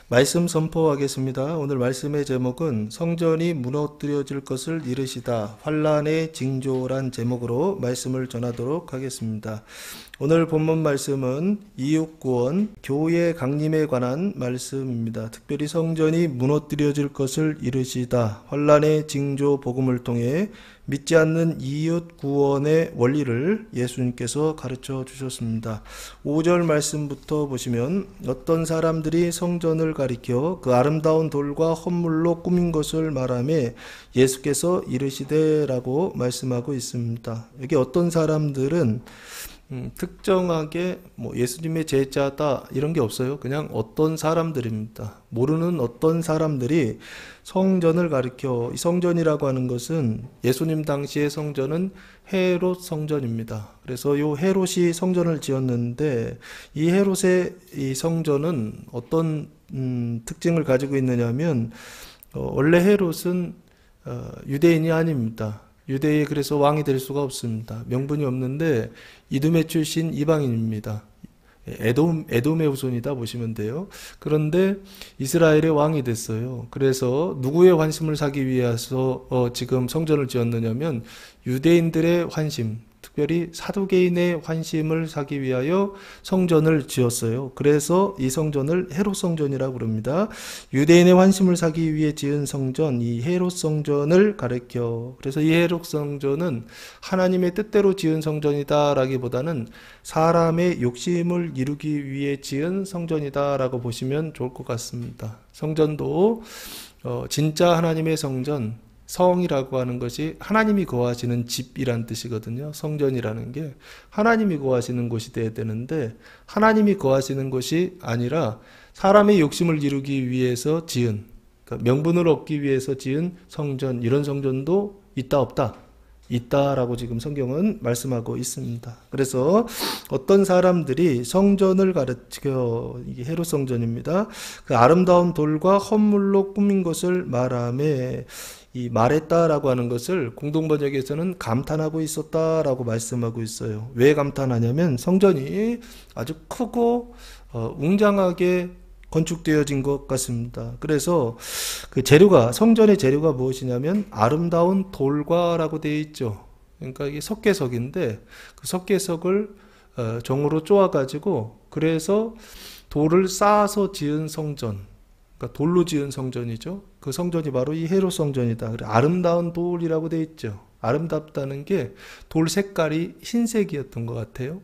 말씀 선포하겠습니다. 오늘 말씀의 제목은 성전이 무너뜨려질 것을 이르시다. 환난의 징조란 제목으로 말씀을 전하도록 하겠습니다. 오늘 본문 말씀은 이웃구원, 교회 강림에 관한 말씀입니다. 특별히 성전이 무너뜨려질 것을 이르시다. 환난의 징조 복음을 통해 믿지 않는 이웃 구원의 원리를 예수님께서 가르쳐 주셨습니다. 5절 말씀부터 보시면 어떤 사람들이 성전을 가리켜 그 아름다운 돌과 헌물로 꾸민 것을 말하며 예수께서 이르시되라고 말씀하고 있습니다. 여기 어떤 사람들은 특정하게 예수님의 제자다 이런 게 없어요. 그냥 어떤 사람들입니다. 모르는 어떤 사람들이 성전을 가리켜, 이 성전이라고 하는 것은 예수님 당시의 성전은 헤롯 성전입니다. 그래서 이 헤롯이 성전을 지었는데 이 헤롯의 이 성전은 어떤 특징을 가지고 있느냐면 원래 헤롯은 유대인이 아닙니다. 유대에 그래서 왕이 될 수가 없습니다. 명분이 없는데 이두메 출신 이방인입니다. 에돔의 후손이다 보시면 돼요. 그런데 이스라엘의 왕이 됐어요. 그래서 누구의 환심을 사기 위해서 지금 성전을 지었느냐면 유대인들의 환심, 특별히 사두개인의 환심을 사기 위하여 성전을 지었어요. 그래서 이 성전을 헤롯 성전이라고 부릅니다. 유대인의 환심을 사기 위해 지은 성전, 이 헤롯 성전을 가리켜, 그래서 이 헤롯 성전은 하나님의 뜻대로 지은 성전이다라기보다는 사람의 욕심을 이루기 위해 지은 성전이다라고 보시면 좋을 것 같습니다. 성전도 진짜 하나님의 성전, 성이라고 하는 것이 하나님이 거하시는 집이란 뜻이거든요. 성전이라는 게 하나님이 거하시는 곳이 되어야 되는데 하나님이 거하시는 곳이 아니라 사람의 욕심을 이루기 위해서 지은, 그러니까 명분을 얻기 위해서 지은 성전, 이런 성전도 있다 없다? 있다라고 지금 성경은 말씀하고 있습니다. 그래서 어떤 사람들이 성전을 가르쳐, 이게 헤롯 성전입니다. 그 아름다운 돌과 헌물로 꾸민 것을 말하며, 이 말했다라고 하는 것을 공동번역에서는 감탄하고 있었다라고 말씀하고 있어요. 왜 감탄하냐면 성전이 아주 크고 웅장하게 건축되어진 것 같습니다. 그래서 그 재료가, 성전의 재료가 무엇이냐면 아름다운 돌과라고 되어 있죠. 그러니까 이게 석계석인데 그 석계석을 종으로 쪼아가지고 그래서 돌을 쌓아서 지은 성전, 그러니까 돌로 지은 성전이죠. 그 성전이 바로 이 헤롯 성전이다. 아름다운 돌이라고 되어 있죠. 아름답다는 게 돌 색깔이 흰색이었던 것 같아요.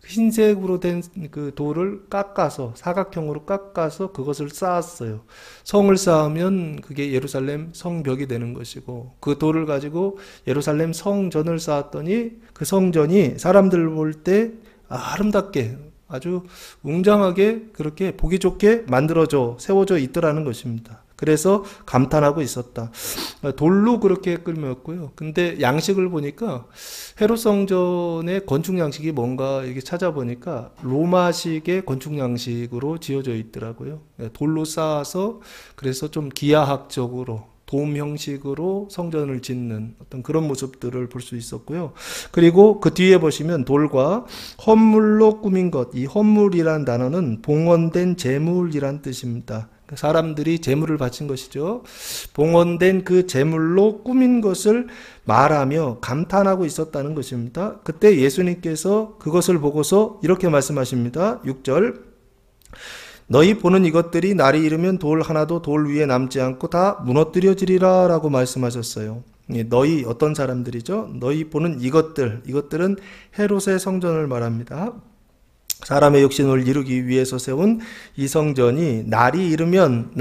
흰색으로 된 그 돌을 깎아서 사각형으로 깎아서 그것을 쌓았어요. 성을 쌓으면 그게 예루살렘 성벽이 되는 것이고 그 돌을 가지고 예루살렘 성전을 쌓았더니 그 성전이 사람들 볼 때 아름답게 아주 웅장하게 그렇게 보기 좋게 세워져 있더라는 것입니다. 그래서 감탄하고 있었다. 돌로 그렇게 끌었고요. 근데 양식을 보니까 헤롯 성전의 건축 양식이 뭔가 이렇게 찾아보니까 로마식의 건축 양식으로 지어져 있더라고요. 돌로 쌓아서 그래서 좀 기하학적으로 돔 형식으로 성전을 짓는 어떤 그런 모습들을 볼 수 있었고요. 그리고 그 뒤에 보시면 돌과 헌물로 꾸민 것, 이 헌물이란 단어는 봉헌된 제물이란 뜻입니다. 사람들이 제물을 바친 것이죠. 봉헌된 그 제물로 꾸민 것을 말하며 감탄하고 있었다는 것입니다. 그때 예수님께서 그것을 보고서 이렇게 말씀하십니다. 6절, 너희 보는 이것들이 날이 이르면 돌 하나도 돌 위에 남지 않고 다 무너뜨려지리라 라고 말씀하셨어요. 너희, 어떤 사람들이죠? 너희 보는 이것들은 헤롯의 성전을 말합니다. 사람의 욕심을 이루기 위해서 세운 이 성전이 날이 이르면,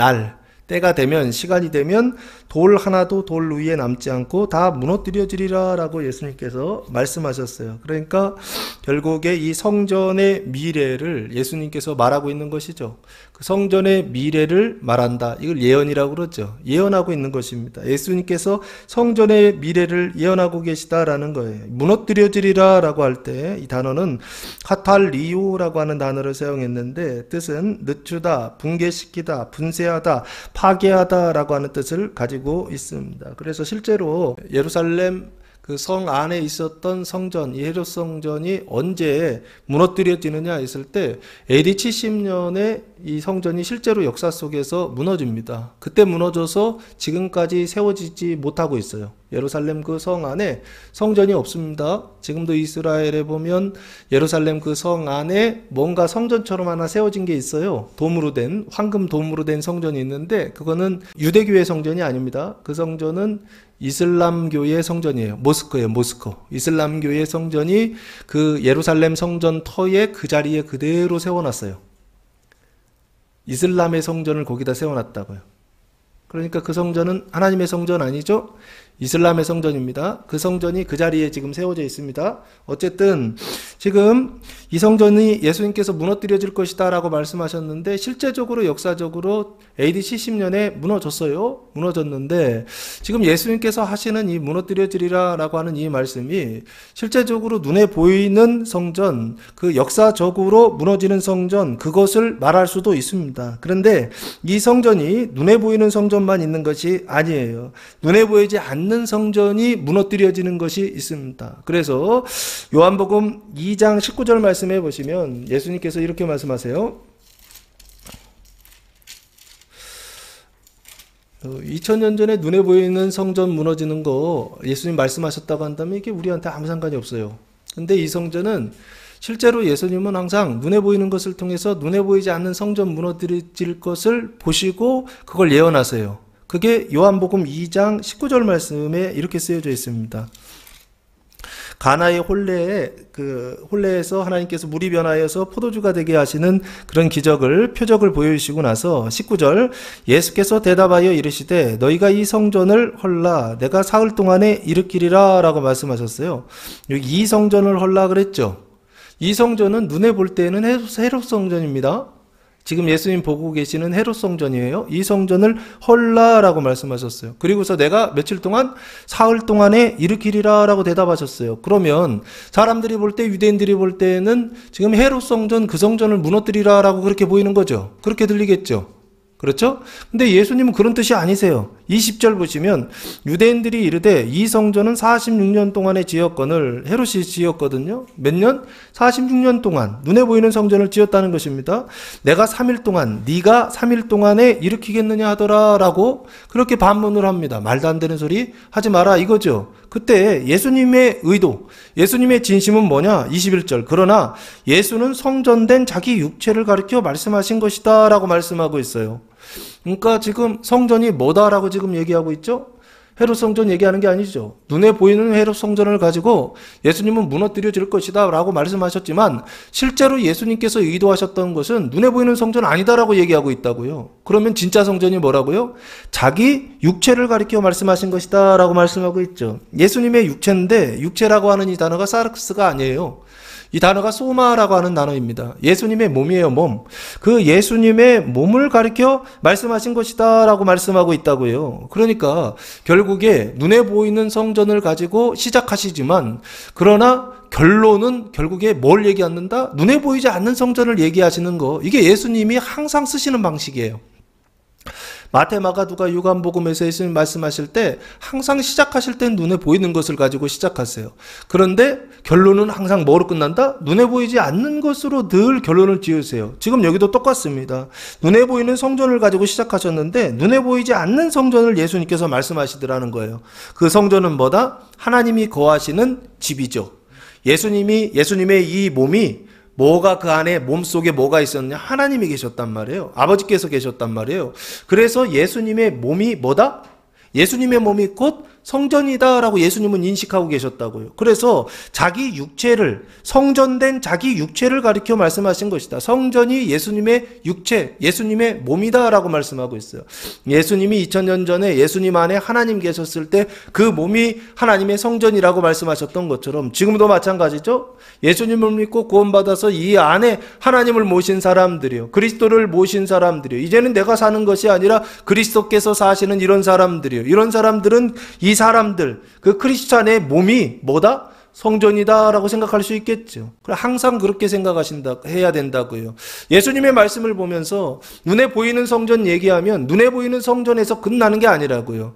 때가 되면, 시간이 되면 돌 하나도 돌 위에 남지 않고 다 무너뜨려지리라 라고 예수님께서 말씀하셨어요. 그러니까 결국에 이 성전의 미래를 예수님께서 말하고 있는 것이죠. 그 성전의 미래를 말한다. 이걸 예언이라고 그러죠. 예언하고 있는 것입니다. 예수님께서 성전의 미래를 예언하고 계시다라는 거예요. 무너뜨려지리라 라고 할 때 이 단어는 카탈리오라고 하는 단어를 사용했는데 뜻은 늦추다, 붕괴시키다, 분쇄하다, 파괴하다 라고 하는 뜻을 가지고 있습니다. 그래서 실제로 예루살렘 그 성 안에 있었던 성전, 이 헤롯 성전이 언제 무너뜨려지느냐 했을 때 AD 70년에 이 성전이 실제로 역사 속에서 무너집니다. 그때 무너져서 지금까지 세워지지 못하고 있어요. 예루살렘 그 성 안에 성전이 없습니다. 지금도 이스라엘에 보면 예루살렘 그 성 안에 뭔가 성전처럼 하나 세워진 게 있어요. 도무로 된, 황금 도무로 된 성전이 있는데 그거는 유대교의 성전이 아닙니다. 그 성전은 이슬람교의 성전이에요. 모스크예요, 모스크. 이슬람교의 성전이 그 예루살렘 성전 터에 그 자리에 그대로 세워놨어요. 이슬람의 성전을 거기다 세워놨다고요. 그러니까 그 성전은 하나님의 성전 아니죠? 이슬람의 성전입니다. 그 성전이 그 자리에 지금 세워져 있습니다. 어쨌든 지금 이 성전이 예수님께서 무너뜨려질 것이다 라고 말씀하셨는데 실제적으로 역사적으로 AD 70년에 무너졌어요. 무너졌는데 지금 예수님께서 하시는 이 무너뜨려지리라 라고 하는 이 말씀이 실제적으로 눈에 보이는 성전, 그 역사적으로 무너지는 성전, 그것을 말할 수도 있습니다. 그런데 이 성전이 눈에 보이는 성전만 있는 것이 아니에요. 눈에 보이지 않는 성전이 무너뜨려지는 것이 있습니다. 그래서 요한복음 2장 19절 말씀해 보시면 예수님께서 이렇게 말씀하세요. 2000년 전에 눈에 보이는 성전 무너지는 거 예수님 말씀하셨다고 한다면 이게 우리한테 아무 상관이 없어요. 근데 이 성전은 실제로 예수님은 항상 눈에 보이는 것을 통해서 눈에 보이지 않는 성전 무너뜨릴 것을 보시고 그걸 예언하세요. 그게 요한복음 2장 19절 말씀에 이렇게 쓰여져 있습니다. 가나의 홀레에서 하나님께서 물이 변하여서 포도주가 되게 하시는 그런 표적을 보여주시고 나서 19절 예수께서 대답하여 이르시되 너희가 이 성전을 헐라 내가 사흘 동안에 일으키리라 라고 말씀하셨어요. 여기 이 성전을 헐라 그랬죠. 이 성전은 눈에 볼 때는 헤롯 성전입니다. 지금 예수님 보고 계시는 헤롯 성전이에요. 이 성전을 헐라라고 말씀하셨어요. 그리고서 내가 며칠 동안 사흘 동안에 일으키리라 라고 대답하셨어요. 그러면 사람들이 볼 때, 유대인들이 볼 때는 지금 헤롯 성전, 그 성전을 무너뜨리라 라고 그렇게 보이는 거죠. 그렇게 들리겠죠. 그렇죠? 근데 예수님은 그런 뜻이 아니세요. 20절 보시면 유대인들이 이르되 이 성전은 46년 동안에 지었거늘 헤롯이 지었거든요. 몇 년? 46년 동안 눈에 보이는 성전을 지었다는 것입니다. 내가 3일 동안 네가 3일 동안에 일으키겠느냐 하더라 라고 그렇게 반문을 합니다. 말도 안 되는 소리 하지 마라 이거죠. 그때 예수님의 의도, 예수님의 진심은 뭐냐? 21절 그러나 예수는 성전된 자기 육체를 가리켜 말씀하신 것이다 라고 말씀하고 있어요. 그러니까 지금 성전이 뭐다라고 지금 얘기하고 있죠? 헤롯 성전 얘기하는 게 아니죠. 눈에 보이는 헤롯 성전을 가지고 예수님은 무너뜨려질 것이다 라고 말씀하셨지만 실제로 예수님께서 의도하셨던 것은 눈에 보이는 성전 아니다라고 얘기하고 있다고요. 그러면 진짜 성전이 뭐라고요? 자기 육체를 가리켜 말씀하신 것이다 라고 말씀하고 있죠. 예수님의 육체인데 육체라고 하는 이 단어가 사르크스가 아니에요. 이 단어가 소마라고 하는 단어입니다. 예수님의 몸이에요, 몸. 그 예수님의 몸을 가리켜 말씀하신 것이다 라고 말씀하고 있다고요. 그러니까 결국에 눈에 보이는 성전을 가지고 시작하시지만 그러나 결론은 결국에 뭘 얘기하는다? 눈에 보이지 않는 성전을 얘기하시는 거. 이게 예수님이 항상 쓰시는 방식이에요. 마태, 마가, 누가, 요한복음에서 예수님 말씀하실 때 항상 시작하실 땐 눈에 보이는 것을 가지고 시작하세요. 그런데 결론은 항상 뭐로 끝난다? 눈에 보이지 않는 것으로 늘 결론을 지으세요. 지금 여기도 똑같습니다. 눈에 보이는 성전을 가지고 시작하셨는데 눈에 보이지 않는 성전을 예수님께서 말씀하시더라는 거예요. 그 성전은 뭐다? 하나님이 거하시는 집이죠. 예수님의 이 몸이 뭐가 그 안에 몸속에 뭐가 있었냐? 하나님이 계셨단 말이에요. 아버지께서 계셨단 말이에요. 그래서 예수님의 몸이 뭐다? 예수님의 몸이 곧 성전이다라고 예수님은 인식하고 계셨다고요. 그래서 자기 육체를, 성전된 자기 육체를 가리켜 말씀하신 것이다. 성전이 예수님의 육체, 예수님의 몸이다라고 말씀하고 있어요. 예수님이 2000년 전에 예수님 안에 하나님 계셨을 때 그 몸이 하나님의 성전이라고 말씀하셨던 것처럼 지금도 마찬가지죠. 예수님을 믿고 구원받아서 이 안에 하나님을 모신 사람들이요, 그리스도를 모신 사람들이요, 이제는 내가 사는 것이 아니라 그리스도께서 사시는 이런 사람들이요, 이런 사람들은 이 사람들, 그 크리스찬의 몸이 뭐다? 성전이다라고 생각할 수 있겠죠. 항상 그렇게 해야 된다고요. 예수님의 말씀을 보면서 눈에 보이는 성전 얘기하면 눈에 보이는 성전에서 끝나는 게 아니라고요.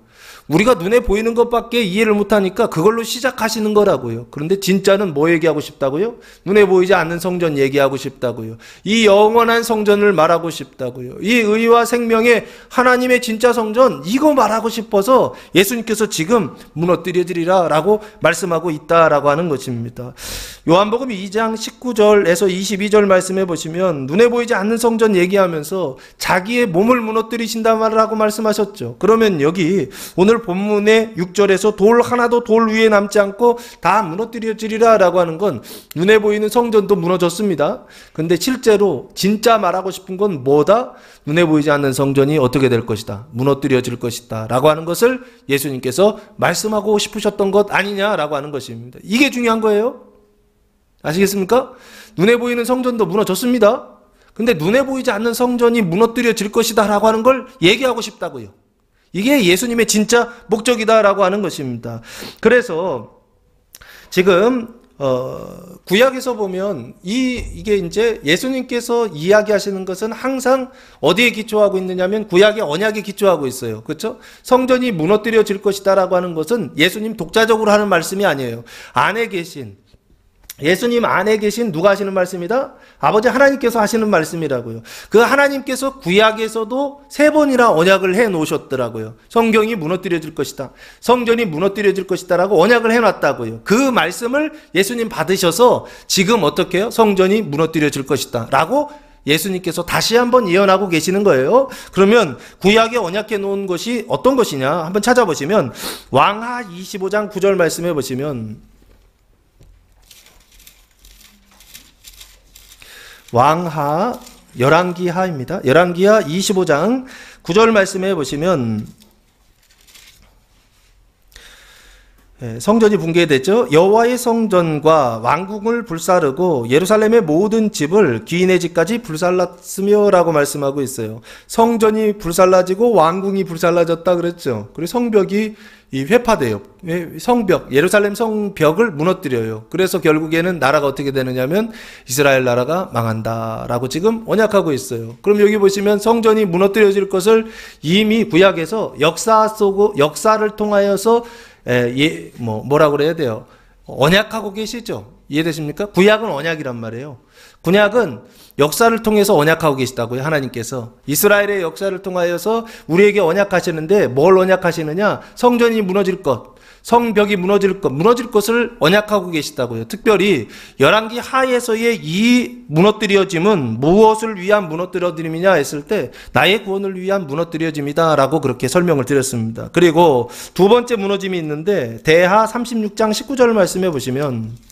우리가 눈에 보이는 것밖에 이해를 못하니까 그걸로 시작하시는 거라고요. 그런데 진짜는 뭐 얘기하고 싶다고요? 눈에 보이지 않는 성전 얘기하고 싶다고요. 이 영원한 성전을 말하고 싶다고요. 이 의와 생명의 하나님의 진짜 성전, 이거 말하고 싶어서 예수님께서 지금 무너뜨려지리라 라고 말씀하고 있다라고 하는 것입니다. 요한복음 2장 19절에서 22절 말씀해 보시면 눈에 보이지 않는 성전 얘기하면서 자기의 몸을 무너뜨리신다라고 말씀하셨죠. 그러면 여기 오늘 본문의 6절에서 돌 하나도 돌 위에 남지 않고 다 무너뜨려지리라 라고 하는 건 눈에 보이는 성전도 무너졌습니다. 근데 실제로 진짜 말하고 싶은 건 뭐다? 눈에 보이지 않는 성전이 어떻게 될 것이다? 무너뜨려질 것이다 라고 하는 것을 예수님께서 말씀하고 싶으셨던 것 아니냐라고 하는 것입니다. 이게 중요한 거예요. 아시겠습니까? 눈에 보이는 성전도 무너졌습니다. 근데 눈에 보이지 않는 성전이 무너뜨려질 것이다 라고 하는 걸 얘기하고 싶다고요. 이게 예수님의 진짜 목적이다라고 하는 것입니다. 그래서 지금 구약에서 보면 이게 이제 예수님께서 이야기하시는 것은 항상 어디에 기초하고 있느냐면 구약의 언약에 기초하고 있어요. 그렇죠? 성전이 무너뜨려질 것이다라고 하는 것은 예수님 독자적으로 하는 말씀이 아니에요. 예수님 안에 계신 누가 하시는 말씀이다? 아버지 하나님께서 하시는 말씀이라고요. 그 하나님께서 구약에서도 3번이나 언약을 해 놓으셨더라고요. 성경이 무너뜨려질 것이다. 성전이 무너뜨려질 것이다 라고 언약을 해 놨다고요. 그 말씀을 예수님 받으셔서 지금 어떻게 해요? 성전이 무너뜨려질 것이다 라고 예수님께서 다시 한번 예언하고 계시는 거예요. 그러면 구약에 언약해 놓은 것이 어떤 것이냐? 한번 찾아보시면 왕하 25장 9절 말씀해 보시면 왕하 열왕기하입니다. 열왕기하 25장 9절 말씀해 보시면 성전이 붕괴됐죠. 여호와의 성전과 왕궁을 불사르고 예루살렘의 모든 집을 귀인의 집까지 불살랐으며 라고 말씀하고 있어요. 성전이 불살라지고 왕궁이 불살라졌다 그랬죠. 그리고 성벽이 회파돼요. 성벽, 예루살렘 성벽을 무너뜨려요. 그래서 결국에는 나라가 어떻게 되느냐면 이스라엘 나라가 망한다라고 지금 언약하고 있어요. 그럼 여기 보시면 성전이 무너뜨려질 것을 이미 구약에서 역사를 통하여서 뭐라고 그래야 돼요? 언약하고 계시죠? 이해되십니까? 구약은 언약이란 말이에요. 구약은 역사를 통해서 언약하고 계시다고요. 하나님께서 이스라엘의 역사를 통하여서 우리에게 언약하시는데 뭘 언약하시느냐? 성전이 무너질 것, 성벽이 무너질 것을 언약하고 계시다고요. 특별히 열왕기 하에서의 이 무너뜨려짐은 무엇을 위한 무너뜨려짐이냐 했을 때 나의 구원을 위한 무너뜨려짐이다 라고 그렇게 설명을 드렸습니다. 그리고 두 번째 무너짐이 있는데 대하 36장 19절 말씀해 보시면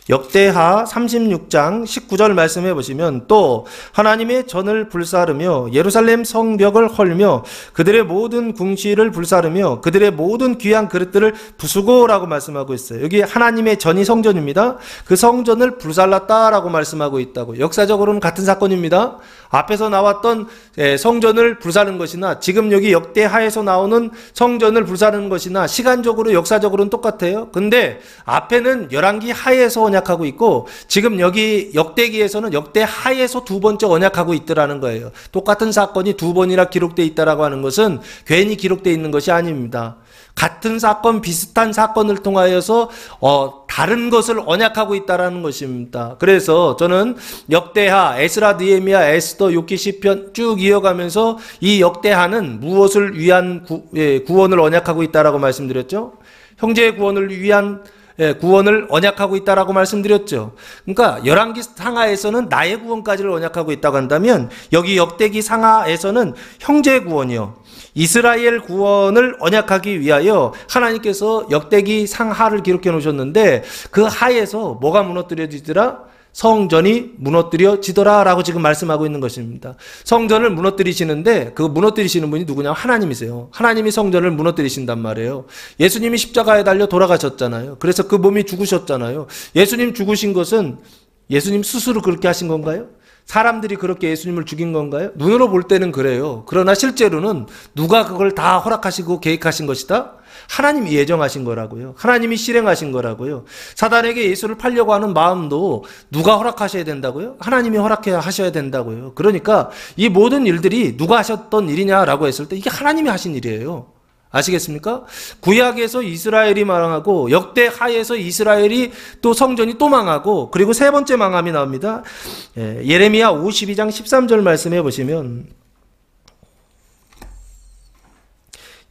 역대하 36장 19절 말씀해 보시면 또 하나님의 전을 불사르며 예루살렘 성벽을 헐며 그들의 모든 궁시를 불사르며 그들의 모든 귀한 그릇들을 부수고라고 말씀하고 있어요. 여기 하나님의 전이 성전입니다. 그 성전을 불살랐다라고 말씀하고 있다고. 역사적으로는 같은 사건입니다. 앞에서 나왔던 성전을 불사르는 것이나 지금 여기 역대하에서 나오는 성전을 불사르는 것이나 시간적으로 역사적으로는 똑같아요. 근데 앞에는 열왕기 하에서 언약하고 있고 지금 여기 역대기에서는 역대하에서 두 번째 언약하고 있더라는 거예요. 똑같은 사건이 두 번이나 기록되어 있다라고 하는 것은 괜히 기록되어 있는 것이 아닙니다. 같은 사건, 비슷한 사건을 통하여서 다른 것을 언약하고 있다라는 것입니다. 그래서 저는 역대하, 에스라, 느헤미야, 에스더, 욥기, 시편 쭉 이어가면서 이 역대하는 무엇을 위한 구원을 언약하고 있다라고 말씀드렸죠? 형제의 구원을 위한 구원을 언약하고 있다라고 말씀드렸죠. 그러니까 열왕기 상하에서는 나의 구원까지를 언약하고 있다고 한다면 여기 역대기 상하에서는 형제의 구원이요. 이스라엘 구원을 언약하기 위하여 하나님께서 역대기 상하를 기록해 놓으셨는데 그 하에서 뭐가 무너뜨려지더라? 성전이 무너뜨려지더라 라고 지금 말씀하고 있는 것입니다. 성전을 무너뜨리시는데 그 무너뜨리시는 분이 누구냐? 하나님이세요. 하나님이 성전을 무너뜨리신단 말이에요. 예수님이 십자가에 달려 돌아가셨잖아요. 그래서 그 몸이 죽으셨잖아요. 예수님 죽으신 것은 예수님 스스로 그렇게 하신 건가요? 사람들이 그렇게 예수님을 죽인 건가요? 눈으로 볼 때는 그래요. 그러나 실제로는 누가 그걸 다 허락하시고 계획하신 것이다? 하나님이 예정하신 거라고요. 하나님이 실행하신 거라고요. 사단에게 예수를 팔려고 하는 마음도 누가 허락하셔야 된다고요? 하나님이 허락하셔야 된다고요. 그러니까 이 모든 일들이 누가 하셨던 일이냐라고 했을 때 이게 하나님이 하신 일이에요. 아시겠습니까? 구약에서 이스라엘이 망하고 역대하에서 이스라엘이 또 성전이 또 망하고 그리고 세 번째 망함이 나옵니다. 예레미야 52장 13절 말씀해 보시면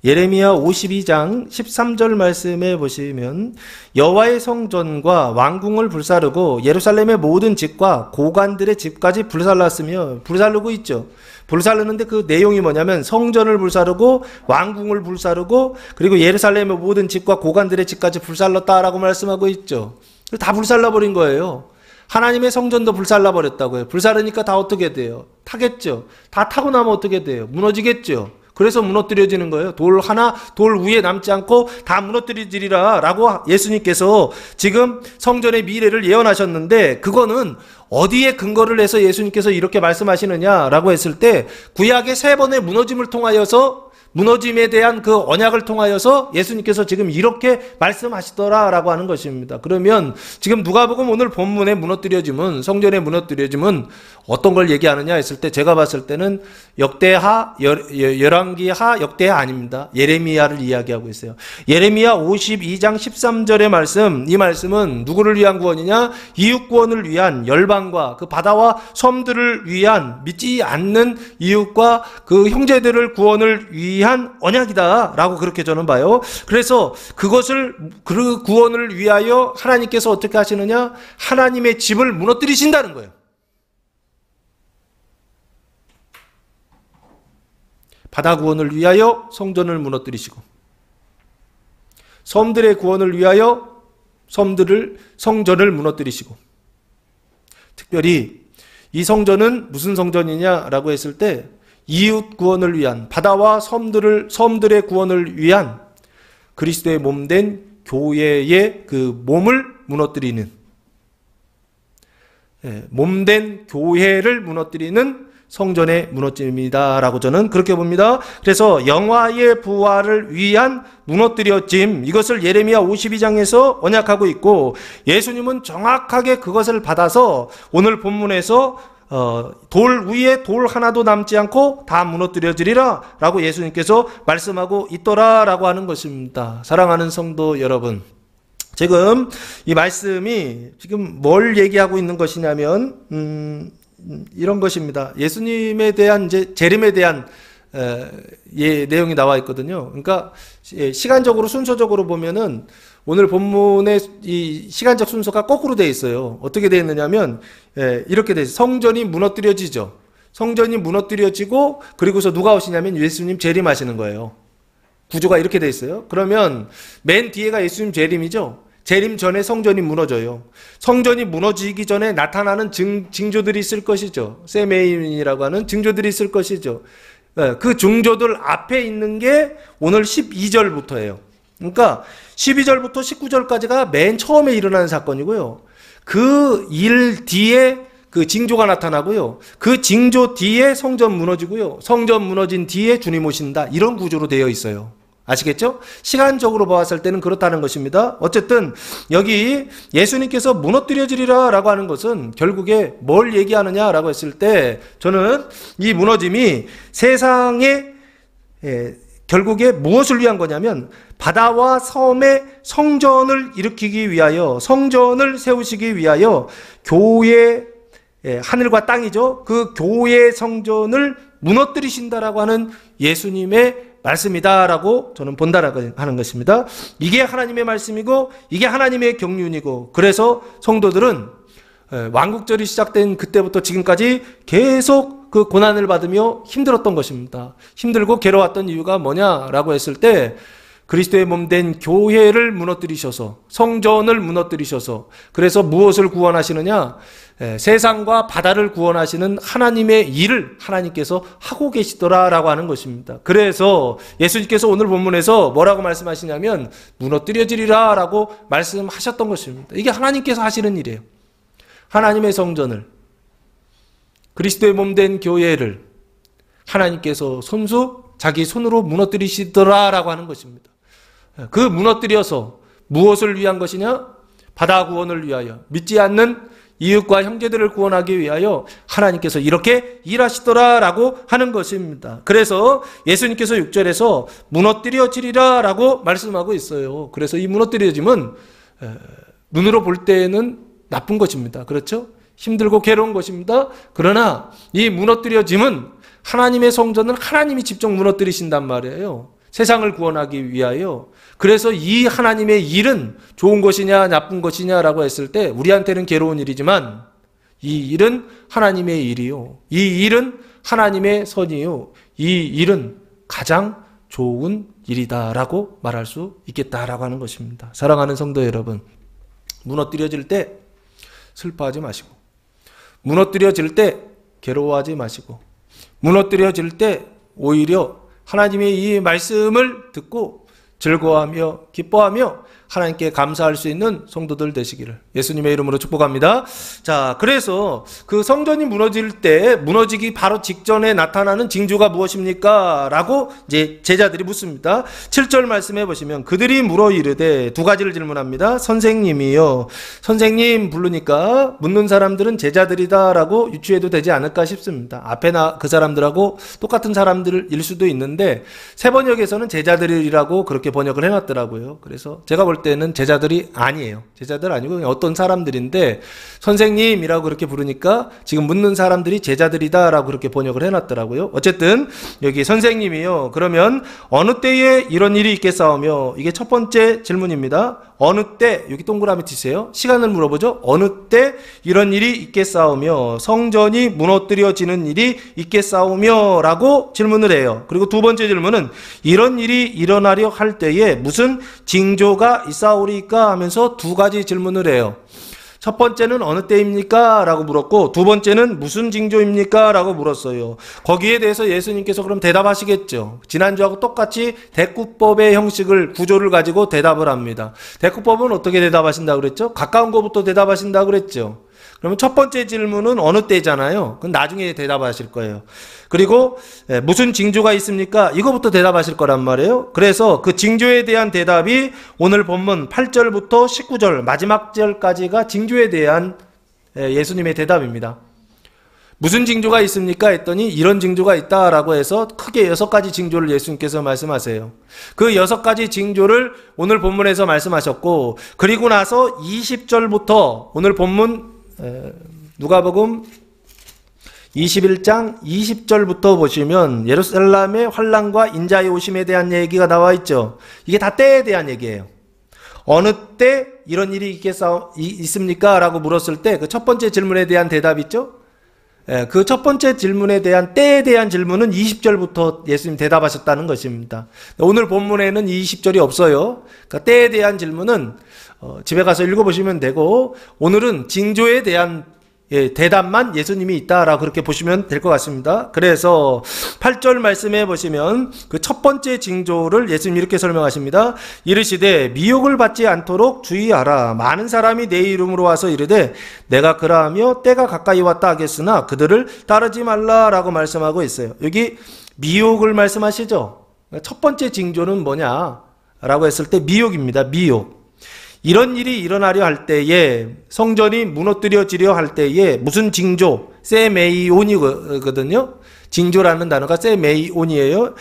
예레미야 52장 13절 말씀해 보시면 여호와의 성전과 왕궁을 불사르고 예루살렘의 모든 집과 고관들의 집까지 불살랐으며 불사르고 있죠. 불사르는데 그 내용이 뭐냐면 성전을 불사르고 왕궁을 불사르고 그리고 예루살렘의 모든 집과 고관들의 집까지 불살랐다라고 말씀하고 있죠. 다 불살라버린 거예요. 하나님의 성전도 불살라버렸다고요. 불사르니까 다 어떻게 돼요? 타겠죠. 다 타고 나면 어떻게 돼요? 무너지겠죠. 그래서 무너뜨려지는 거예요. 돌 하나, 돌 위에 남지 않고 다 무너뜨리리라 라고 예수님께서 지금 성전의 미래를 예언하셨는데 그거는 어디에 근거를 해서 예수님께서 이렇게 말씀하시느냐라고 했을 때 구약의 세 번의 무너짐을 통하여서 무너짐에 대한 그 언약을 통하여서 예수님께서 지금 이렇게 말씀하시더라라고 하는 것입니다. 그러면 지금 누가복음 오늘 본문에 무너뜨려짐은 성전에 무너뜨려짐은 어떤 걸 얘기하느냐 했을 때 제가 봤을 때는 역대하, 열왕기하, 역대하 아닙니다. 예레미야를 이야기하고 있어요. 예레미야 52장 13절의 말씀, 이 말씀은 누구를 위한 구원이냐? 이웃 구원을 위한 열방과 그 바다와 섬들을 위한 믿지 않는 이웃과 그 형제들을 구원을 위한 언약이다라고 그렇게 저는 봐요. 그래서 그것을 그 구원을 위하여 하나님께서 어떻게 하시느냐? 하나님의 집을 무너뜨리신다는 거예요. 바다 구원을 위하여 성전을 무너뜨리시고 섬들의 구원을 위하여 성전을 무너뜨리시고 특별히 이 성전은 무슨 성전이냐라고 했을 때 이웃 구원을 위한 바다와 섬들의 구원을 위한 그리스도의 몸된 교회의 그 몸을 무너뜨리는 몸된 교회를 무너뜨리는 성전의 무너짐이다라고 저는 그렇게 봅니다. 그래서 영화의 부활을 위한 무너뜨려짐 이것을 예레미야 52장에서 언약하고 있고 예수님은 정확하게 그것을 받아서 오늘 본문에서 돌 위에 돌 하나도 남지 않고 다 무너뜨려지리라 라고 예수님께서 말씀하고 있더라라고 하는 것입니다. 사랑하는 성도 여러분, 지금 이 말씀이 지금 뭘 얘기하고 있는 것이냐면 이런 것입니다. 예수님에 대한 이제 재림에 대한 내용이 나와 있거든요. 그러니까 시간적으로 순서적으로 보면은 오늘 본문의 이 시간적 순서가 거꾸로 되어 있어요. 어떻게 되어 있느냐면 이렇게 되어 있어요. 성전이 무너뜨려지죠. 성전이 무너뜨려지고 그리고서 누가 오시냐면 예수님 재림하시는 거예요. 구조가 이렇게 되어 있어요. 그러면 맨 뒤에가 예수님 재림이죠. 재림 전에 성전이 무너져요. 성전이 무너지기 전에 나타나는 징조들이 있을 것이죠. 세메인이라고 하는 징조들이 있을 것이죠. 그 징조들 앞에 있는 게 오늘 12절부터예요. 그러니까 12절부터 19절까지가 맨 처음에 일어나는 사건이고요. 그 일 뒤에 그 징조가 나타나고요. 그 징조 뒤에 성전 무너지고요. 성전 무너진 뒤에 주님 오신다. 이런 구조로 되어 있어요. 아시겠죠? 시간적으로 보았을 때는 그렇다는 것입니다. 어쨌든 여기 예수님께서 무너뜨려지리라 라고 하는 것은 결국에 뭘 얘기하느냐라고 했을 때 저는 이 무너짐이 세상에 결국에 무엇을 위한 거냐면 바다와 섬의 성전을 일으키기 위하여 성전을 세우시기 위하여 교회 하늘과 땅이죠. 그 교회의 성전을 무너뜨리신다라고 하는 예수님의 말씀이다라고 저는 본다라고 하는 것입니다. 이게 하나님의 말씀이고 이게 하나님의 경륜이고 그래서 성도들은 왕국절이 시작된 그때부터 지금까지 계속 그 고난을 받으며 힘들었던 것입니다. 힘들고 괴로웠던 이유가 뭐냐라고 했을 때 그리스도의 몸된 교회를 무너뜨리셔서 성전을 무너뜨리셔서 그래서 무엇을 구원하시느냐? 세상과 바다를 구원하시는 하나님의 일을 하나님께서 하고 계시더라라고 하는 것입니다. 그래서 예수님께서 오늘 본문에서 뭐라고 말씀하시냐면 무너뜨려지리라 라고 말씀하셨던 것입니다. 이게 하나님께서 하시는 일이에요. 하나님의 성전을 그리스도의 몸된 교회를 하나님께서 손수 자기 손으로 무너뜨리시더라라고 하는 것입니다. 그 무너뜨려서 무엇을 위한 것이냐? 바다 구원을 위하여, 믿지 않는 이웃과 형제들을 구원하기 위하여 하나님께서 이렇게 일하시더라라고 하는 것입니다. 그래서 예수님께서 6절에서 무너뜨려지리라 라고 말씀하고 있어요. 그래서 이 무너뜨려짐은 눈으로 볼 때는 나쁜 것입니다. 그렇죠? 힘들고 괴로운 것입니다. 그러나 이 무너뜨려짐은 하나님의 성전을 하나님이 직접 무너뜨리신단 말이에요. 세상을 구원하기 위하여. 그래서 이 하나님의 일은 좋은 것이냐 나쁜 것이냐라고 했을 때 우리한테는 괴로운 일이지만 이 일은 하나님의 일이요. 이 일은 하나님의 선이요. 이 일은 가장 좋은 일이다라고 말할 수 있겠다라고 하는 것입니다. 사랑하는 성도 여러분, 무너뜨려질 때 슬퍼하지 마시고, 무너뜨려질 때 괴로워하지 마시고, 무너뜨려질 때 오히려 하나님의 이 말씀을 듣고 즐거워하며 기뻐하며 하나님께 감사할 수 있는 성도들 되시기를 예수님의 이름으로 축복합니다. 자, 그래서 그 성전이 무너질 때 무너지기 바로 직전에 나타나는 징조가 무엇입니까? 라고 이제 제자들이 묻습니다. 7절 말씀해 보시면 그들이 물어 이르되 두 가지를 질문합니다. 선생님이요. 선생님 부르니까 묻는 사람들은 제자들이다 라고 유추해도 되지 않을까 싶습니다. 앞에 그 사람들하고 똑같은 사람들일 수도 있는데 세 번역에서는 제자들이라고 그렇게 번역을 해놨더라고요. 그래서 제가 볼 때는 제자들이 아니에요. 제자들 아니고 그냥 어떤 사람들인데 선생님이라고 그렇게 부르니까 지금 묻는 사람들이 제자들이다라고 그렇게 번역을 해놨더라고요. 어쨌든 여기 선생님이요. 그러면 어느 때에 이런 일이 있겠사오며, 이게 첫 번째 질문입니다. 어느 때, 여기 동그라미 치세요. 시간을 물어보죠. 어느 때 이런 일이 있겠사오며 성전이 무너뜨려지는 일이 있겠사오며 라고 질문을 해요. 그리고 두 번째 질문은 이런 일이 일어나려 할 때에 무슨 징조가 있사오리까 하면서 두 가지 질문을 해요. 첫 번째는 어느 때입니까? 라고 물었고 두 번째는 무슨 징조입니까? 라고 물었어요. 거기에 대해서 예수님께서 그럼 대답하시겠죠. 지난주하고 똑같이 대꾸법의 형식을, 구조를 가지고 대답을 합니다. 대꾸법은 어떻게 대답하신다고 그랬죠? 가까운 것부터 대답하신다고 그랬죠. 그러면 첫 번째 질문은 어느 때잖아요. 그건 나중에 대답하실 거예요. 그리고 무슨 징조가 있습니까? 이거부터 대답하실 거란 말이에요. 그래서 그 징조에 대한 대답이 오늘 본문 8절부터 19절 마지막 절까지가 징조에 대한 예수님의 대답입니다. 무슨 징조가 있습니까? 했더니 이런 징조가 있다라고 해서 크게 6가지 징조를 예수님께서 말씀하세요. 그 6가지 징조를 오늘 본문에서 말씀하셨고, 그리고 나서 20절부터 오늘 본문 누가복음 21장 20절부터 보시면 예루살렘의 환난과 인자의 오심에 대한 얘기가 나와 있죠. 이게 다 때에 대한 얘기예요. 어느 때 이런 일이 있습니까? 라고 물었을 때 그 첫 번째 질문에 대한 대답 있죠. 그 첫 번째 질문에 대한 때에 대한 질문은 20절부터 예수님 대답하셨다는 것입니다. 오늘 본문에는 20절이 없어요. 그러니까 때에 대한 질문은 집에 가서 읽어보시면 되고, 오늘은 징조에 대한 대답만 예수님이 있다라고 그렇게 보시면 될 것 같습니다. 그래서 8절 말씀해 보시면 그 첫 번째 징조를 예수님이 이렇게 설명하십니다. 이르시되 미혹을 받지 않도록 주의하라. 많은 사람이 내 이름으로 와서 이르되 내가 그라하며 때가 가까이 왔다 하겠으나 그들을 따르지 말라라고 말씀하고 있어요. 여기 미혹을 말씀하시죠. 첫 번째 징조는 뭐냐라고 했을 때 미혹입니다. 미혹. 이런 일이 일어나려 할 때에, 성전이 무너뜨려지려 할 때에 무슨 징조, 세메이온이거든요. 징조라는 단어가 세메이온이에요.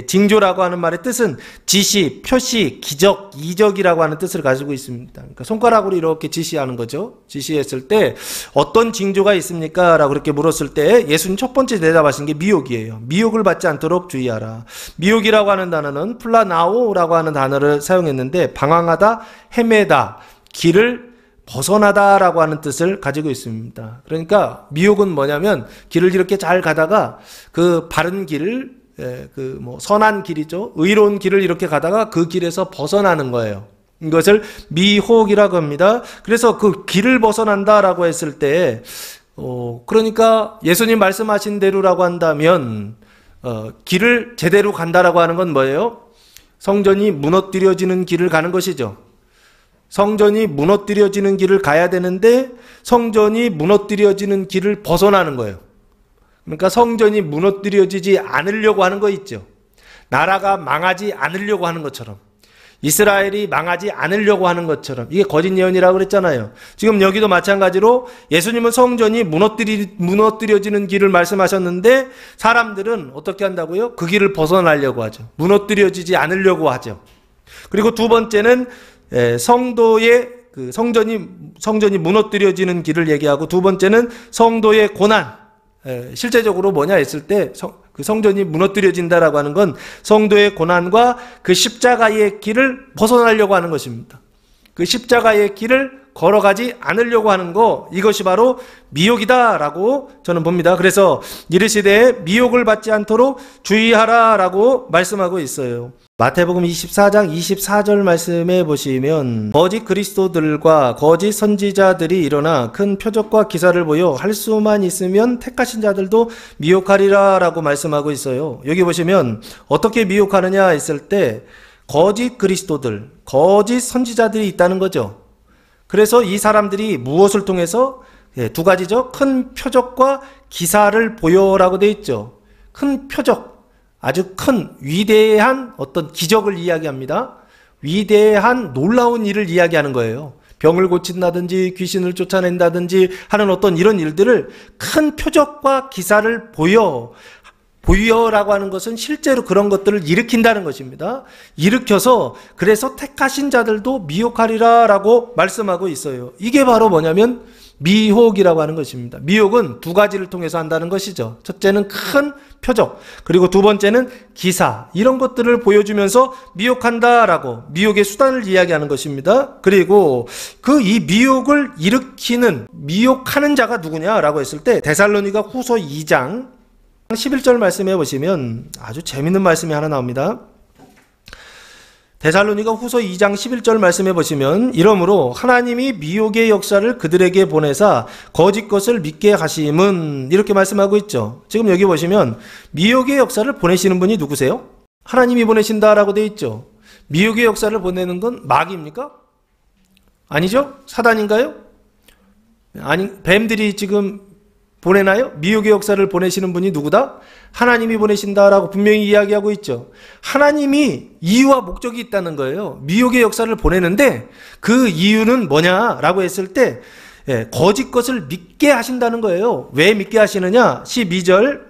징조라고 하는 말의 뜻은 지시, 표시, 기적, 이적이라고 하는 뜻을 가지고 있습니다. 그러니까 손가락으로 이렇게 지시하는 거죠. 지시했을 때 어떤 징조가 있습니까? 라고 그렇게 물었을 때 예수님 첫 번째 대답하신 게 미혹이에요. 미혹을 받지 않도록 주의하라. 미혹이라고 하는 단어는 플라나오라고 하는 단어를 사용했는데 방황하다, 헤매다, 길을 벗어나다라고 하는 뜻을 가지고 있습니다. 그러니까 미혹은 뭐냐면 길을 이렇게 잘 가다가 그 바른 길을, 선한 길이죠. 의로운 길을 이렇게 가다가 그 길에서 벗어나는 거예요. 이것을 미혹이라고 합니다. 그래서 그 길을 벗어난다라고 했을 때, 그러니까 예수님 말씀하신 대로라고 한다면, 길을 제대로 간다라고 하는 건 뭐예요? 성전이 무너뜨려지는 길을 가는 것이죠. 성전이 무너뜨려지는 길을 가야 되는데 성전이 무너뜨려지는 길을 벗어나는 거예요. 그러니까 성전이 무너뜨려지지 않으려고 하는 거 있죠. 나라가 망하지 않으려고 하는 것처럼, 이스라엘이 망하지 않으려고 하는 것처럼, 이게 거짓 예언이라고 그랬잖아요. 지금 여기도 마찬가지로 예수님은 성전이 무너뜨려지는 길을 말씀하셨는데 사람들은 어떻게 한다고요? 그 길을 벗어나려고 하죠. 무너뜨려지지 않으려고 하죠. 그리고 두 번째는 성도의 성전이 무너뜨려지는 길을 얘기하고, 두 번째는 성도의 고난. 실제적으로 뭐냐 했을 때 그 성전이 무너뜨려진다라고 하는 건 성도의 고난과 그 십자가의 길을 벗어나려고 하는 것입니다. 그 십자가의 길을 걸어가지 않으려고 하는 거, 이것이 바로 미혹이다라고 저는 봅니다. 그래서 이르시되 미혹을 받지 않도록 주의하라라고 말씀하고 있어요. 마태복음 24장 24절 말씀에 보시면 거짓 그리스도들과 거짓 선지자들이 일어나 큰 표적과 기사를 보여 할 수만 있으면 택하신 자들도 미혹하리라 라고 말씀하고 있어요. 여기 보시면 어떻게 미혹하느냐 했을 때 거짓 그리스도들, 거짓 선지자들이 있다는 거죠. 그래서 이 사람들이 무엇을 통해서 두 가지죠. 큰 표적과 기사를 보여라고 되어 있죠. 큰 표적, 아주 큰 위대한 어떤 기적을 이야기합니다. 위대한 놀라운 일을 이야기하는 거예요. 병을 고친다든지 귀신을 쫓아낸다든지 하는 어떤 이런 일들을 큰 표적과 기사를 보여라고 하는 것은 실제로 그런 것들을 일으킨다는 것입니다. 일으켜서 그래서 택하신 자들도 미혹하리라 라고 말씀하고 있어요. 이게 바로 뭐냐면 미혹이라고 하는 것입니다. 미혹은 두 가지를 통해서 한다는 것이죠. 첫째는 큰 표적, 그리고 두 번째는 기사, 이런 것들을 보여주면서 미혹한다라고 미혹의 수단을 이야기하는 것입니다. 그리고 이 미혹을 일으키는, 미혹하는 자가 누구냐라고 했을 때 데살로니가 후서 2장 11절 말씀해 보시면 아주 재밌는 말씀이 하나 나옵니다. 데살로니가 후서 2장 11절 말씀해 보시면 이러므로 하나님이 미혹의 역사를 그들에게 보내사 거짓 것을 믿게 하심은, 이렇게 말씀하고 있죠. 지금 여기 보시면 미혹의 역사를 보내시는 분이 누구세요? 하나님이 보내신다라고 되어 있죠. 미혹의 역사를 보내는 건 마귀입니까? 아니죠? 사단인가요? 아니, 뱀들이 지금 보내나요? 미혹의 역사를 보내시는 분이 누구다? 하나님이 보내신다라고 분명히 이야기하고 있죠. 하나님이 이유와 목적이 있다는 거예요. 미혹의 역사를 보내는데 그 이유는 뭐냐라고 했을 때 거짓 것을 믿게 하신다는 거예요. 왜 믿게 하시느냐? 12절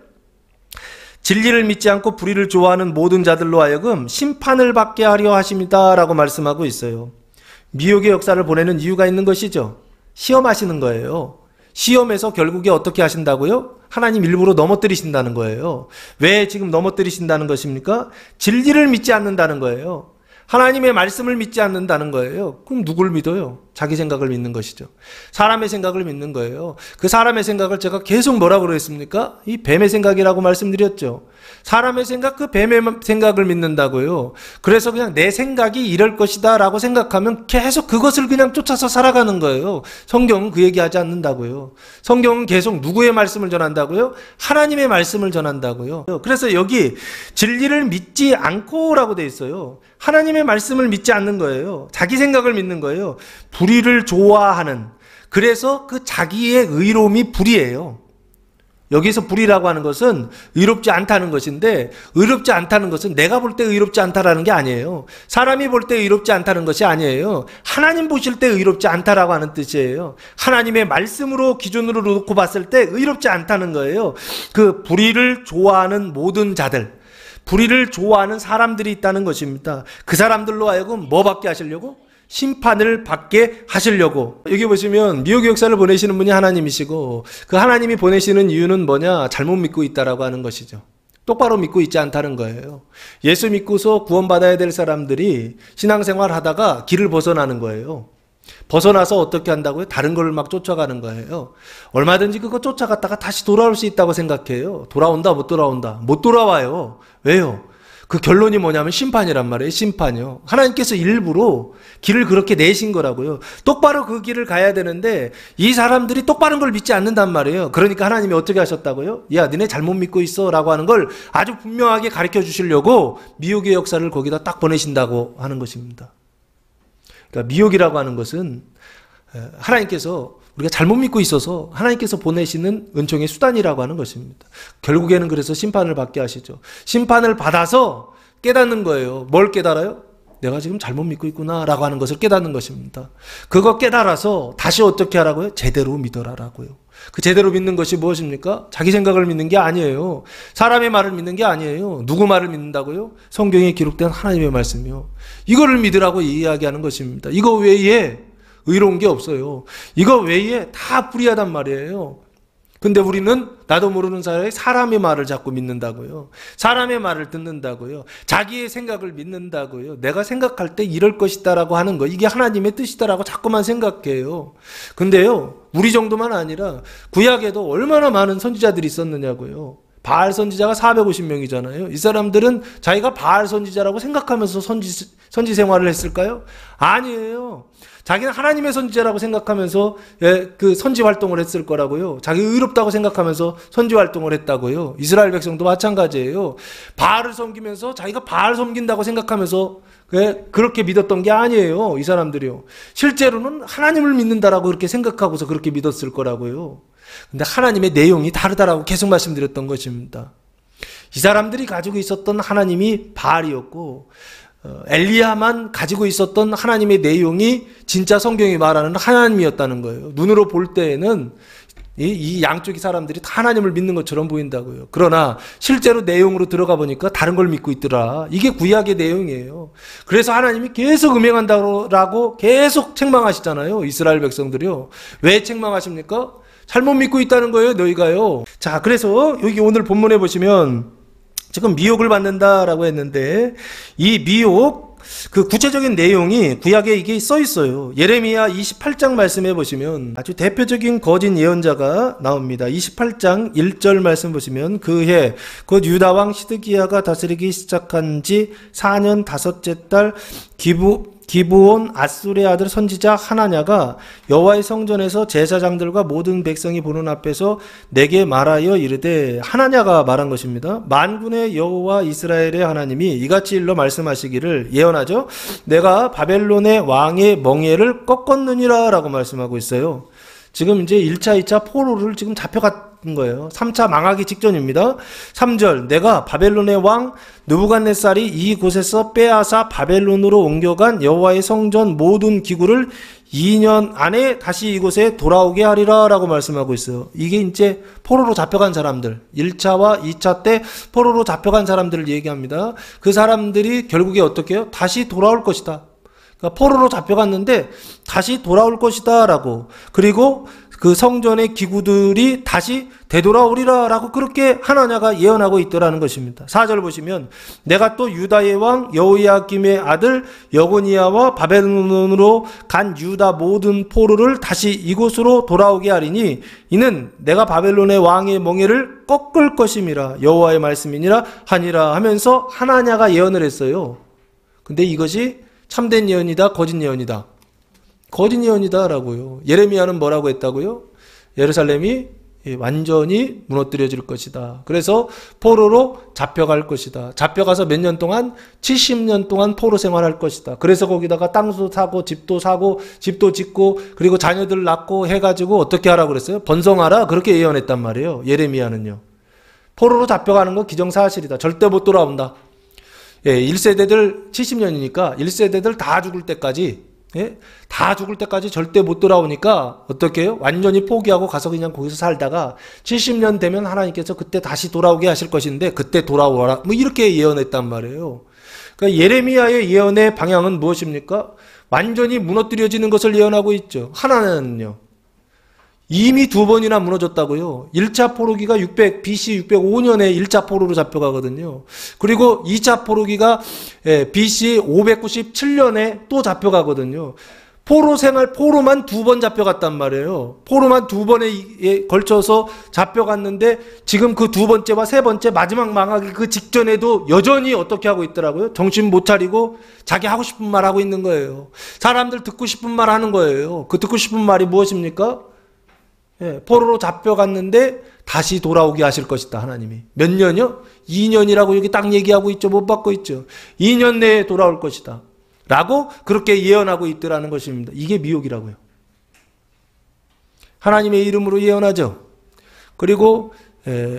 진리를 믿지 않고 불의를 좋아하는 모든 자들로 하여금 심판을 받게 하려 하십니다 라고 말씀하고 있어요. 미혹의 역사를 보내는 이유가 있는 것이죠. 시험하시는 거예요. 시험에서 결국에 어떻게 하신다고요? 하나님 일부러 넘어뜨리신다는 거예요. 왜 지금 넘어뜨리신다는 것입니까? 진리를 믿지 않는다는 거예요. 하나님의 말씀을 믿지 않는다는 거예요. 그럼 누굴 믿어요? 자기 생각을 믿는 것이죠. 사람의 생각을 믿는 거예요. 그 사람의 생각을 제가 계속 뭐라고 그랬습니까? 이 뱀의 생각이라고 말씀드렸죠. 사람의 생각, 그 뱀의 생각을 믿는다고요. 그래서 그냥 내 생각이 이럴 것이다 라고 생각하면 계속 그것을 그냥 쫓아서 살아가는 거예요. 성경은 그 얘기하지 않는다고요. 성경은 계속 누구의 말씀을 전한다고요? 하나님의 말씀을 전한다고요. 그래서 여기 진리를 믿지 않고 라고 돼 있어요. 하나님의 말씀을 믿지 않는 거예요. 자기 생각을 믿는 거예요. 불의를 좋아하는, 그래서 그 자기의 의로움이 불의예요. 여기서 불의라고 하는 것은 의롭지 않다는 것인데, 의롭지 않다는 것은 내가 볼 때 의롭지 않다라는 게 아니에요. 사람이 볼 때 의롭지 않다는 것이 아니에요. 하나님 보실 때 의롭지 않다라고 하는 뜻이에요. 하나님의 말씀으로 기준으로 놓고 봤을 때 의롭지 않다는 거예요. 그 불의를 좋아하는 모든 자들, 불의를 좋아하는 사람들이 있다는 것입니다. 그 사람들로 하여금 뭐 받게 하시려고? 심판을 받게 하시려고. 여기 보시면 미혹의 역사를 보내시는 분이 하나님이시고, 그 하나님이 보내시는 이유는 뭐냐? 잘못 믿고 있다라고 하는 것이죠. 똑바로 믿고 있지 않다는 거예요. 예수 믿고서 구원받아야 될 사람들이 신앙생활 하다가 길을 벗어나는 거예요. 벗어나서 어떻게 한다고요? 다른 걸 막 쫓아가는 거예요. 얼마든지 그거 쫓아갔다가 다시 돌아올 수 있다고 생각해요. 돌아온다, 못 돌아온다? 못 돌아와요. 왜요? 그 결론이 뭐냐면 심판이란 말이에요. 심판이요. 하나님께서 일부러 길을 그렇게 내신 거라고요. 똑바로 그 길을 가야 되는데 이 사람들이 똑바른 걸 믿지 않는단 말이에요. 그러니까 하나님이 어떻게 하셨다고요? 야, 너네 잘못 믿고 있어 라고 하는 걸 아주 분명하게 가르쳐 주시려고 미혹의 역사를 거기다 딱 보내신다고 하는 것입니다. 그러니까 미혹이라고 하는 것은 하나님께서 우리가 잘못 믿고 있어서 하나님께서 보내시는 은총의 수단이라고 하는 것입니다. 결국에는 그래서 심판을 받게 하시죠. 심판을 받아서 깨닫는 거예요. 뭘 깨달아요? 내가 지금 잘못 믿고 있구나 라고 하는 것을 깨닫는 것입니다. 그거 깨달아서 다시 어떻게 하라고요? 제대로 믿어라라고요. 그 제대로 믿는 것이 무엇입니까? 자기 생각을 믿는 게 아니에요. 사람의 말을 믿는 게 아니에요. 누구 말을 믿는다고요? 성경에 기록된 하나님의 말씀이요. 이거를 믿으라고 이야기하는 것입니다. 이거 외에 의로운 게 없어요. 이거 외에 다 불의하단 말이에요. 근데 우리는 나도 모르는 사이에 사람의 말을 자꾸 믿는다고요. 사람의 말을 듣는다고요. 자기의 생각을 믿는다고요. 내가 생각할 때 이럴 것이다라고 하는 거, 이게 하나님의 뜻이다라고 자꾸만 생각해요. 근데요, 우리 정도만 아니라 구약에도 얼마나 많은 선지자들이 있었느냐고요. 바알 선지자가 450명이잖아요. 이 사람들은 자기가 바알 선지자라고 생각하면서 선지 생활을 했을까요? 아니에요. 자기는 하나님의 선지자라고 생각하면서 그 선지 활동을 했을 거라고요. 자기 의롭다고 생각하면서 선지 활동을 했다고요. 이스라엘 백성도 마찬가지예요. 바알을 섬기면서 자기가 바알 섬긴다고 생각하면서 그렇게 믿었던 게 아니에요. 이 사람들이요. 실제로는 하나님을 믿는다라고 그렇게 생각하고서 그렇게 믿었을 거라고요. 근데 하나님의 내용이 다르다라고 계속 말씀드렸던 것입니다. 이 사람들이 가지고 있었던 하나님이 바알이었고 엘리야만 가지고 있었던 하나님의 내용이 진짜 성경이 말하는 하나님이었다는 거예요. 눈으로 볼 때에는 이 양쪽의 사람들이 다 하나님을 믿는 것처럼 보인다고요. 그러나 실제로 내용으로 들어가 보니까 다른 걸 믿고 있더라. 이게 구약의 내용이에요. 그래서 하나님이 계속 음행한다고 계속 책망하시잖아요. 이스라엘 백성들이요. 왜 책망하십니까? 잘못 믿고 있다는 거예요, 너희가요. 자, 그래서 여기 오늘 본문에 보시면 지금 미혹을 받는다라고 했는데 이 미혹 그 구체적인 내용이 구약에 이게 써 있어요. 예레미야 28장 말씀해 보시면 아주 대표적인 거짓 예언자가 나옵니다. 28장 1절 말씀 보시면 그해 곧 유다 왕 시드기야가 다스리기 시작한 지 4년 5째 달 기브온 아술의 아들 선지자 하나냐가 여호와의 성전에서 제사장들과 모든 백성이 보는 앞에서 내게 말하여 이르되, 하나냐가 말한 것입니다. 만군의 여호와 이스라엘의 하나님이 이같이 일러 말씀하시기를, 예언하죠. 내가 바벨론의 왕의 멍에를 꺾었느니라 라고 말씀하고 있어요. 지금 이제 1차, 2차 포로를 지금 잡혀간 거예요. 3차 망하기 직전입니다. 3절, 내가 바벨론의 왕 느부갓네살이 이곳에서 빼앗아 바벨론으로 옮겨간 여호와의 성전 모든 기구를 2년 안에 다시 이곳에 돌아오게 하리라 라고 말씀하고 있어요. 이게 이제 포로로 잡혀간 사람들, 1차와 2차 때 포로로 잡혀간 사람들을 얘기합니다. 그 사람들이 결국에 어떻게 해요? 다시 돌아올 것이다. 그러니까 포로로 잡혀갔는데 다시 돌아올 것이다 라고, 그리고 그 성전의 기구들이 다시 되돌아오리라 라고 그렇게 하나냐가 예언하고 있더라는 것입니다. 4절 보시면 내가 또 유다의 왕 여호야김의 아들 여고니야와 바벨론으로 간 유다 모든 포로를 다시 이곳으로 돌아오게 하리니 이는 내가 바벨론의 왕의 멍에를 꺾을 것임이라 여호와의 말씀이니라 하니라 하면서 하나냐가 예언을 했어요. 근데 이것이 참된 예언이다, 거짓 예언이다. 거짓 예언이다라고요. 예레미야는 뭐라고 했다고요? 예루살렘이 완전히 무너뜨려질 것이다. 그래서 포로로 잡혀갈 것이다. 잡혀가서 몇 년 동안? 70년 동안 포로 생활할 것이다. 그래서 거기다가 땅도 사고 집도 사고 집도 짓고 그리고 자녀들 낳고 해가지고 어떻게 하라고 그랬어요? 번성하라. 그렇게 예언했단 말이에요. 예레미야는요. 포로로 잡혀가는 건 기정사실이다. 절대 못 돌아온다. 1세대들 70년이니까 1세대들 다 죽을 때까지, 다 죽을 때까지 절대 못 돌아오니까 어떻게 해요? 완전히 포기하고 가서 그냥 거기서 살다가 70년 되면 하나님께서 그때 다시 돌아오게 하실 것인데 그때 돌아오라. 뭐 이렇게 예언했단 말이에요. 그러니까 예레미야의 예언의 방향은 무엇입니까? 완전히 무너뜨려지는 것을 예언하고 있죠. 하나는요. 이미 2번이나 무너졌다고요. 1차 포로기가 BC 605년에 1차 포로로 잡혀가거든요. 그리고 2차 포로기가 BC 597년에 또 잡혀가거든요. 포로만 2번 잡혀갔단 말이에요. 포로만 2번에 걸쳐서 잡혀갔는데 지금 그 2번째와 3번째 마지막 망하기 그 직전에도 여전히 어떻게 하고 있더라고요. 정신 못 차리고 자기 하고 싶은 말 하고 있는 거예요. 사람들 듣고 싶은 말 하는 거예요. 그 듣고 싶은 말이 무엇입니까? 포로로 잡혀갔는데 다시 돌아오게 하실 것이다. 하나님이. 몇 년이요? 2년이라고 여기 딱 얘기하고 있죠. 못 받고 있죠. 2년 내에 돌아올 것이다. 라고 그렇게 예언하고 있더라는 것입니다. 이게 미혹이라고요. 하나님의 이름으로 예언하죠. 그리고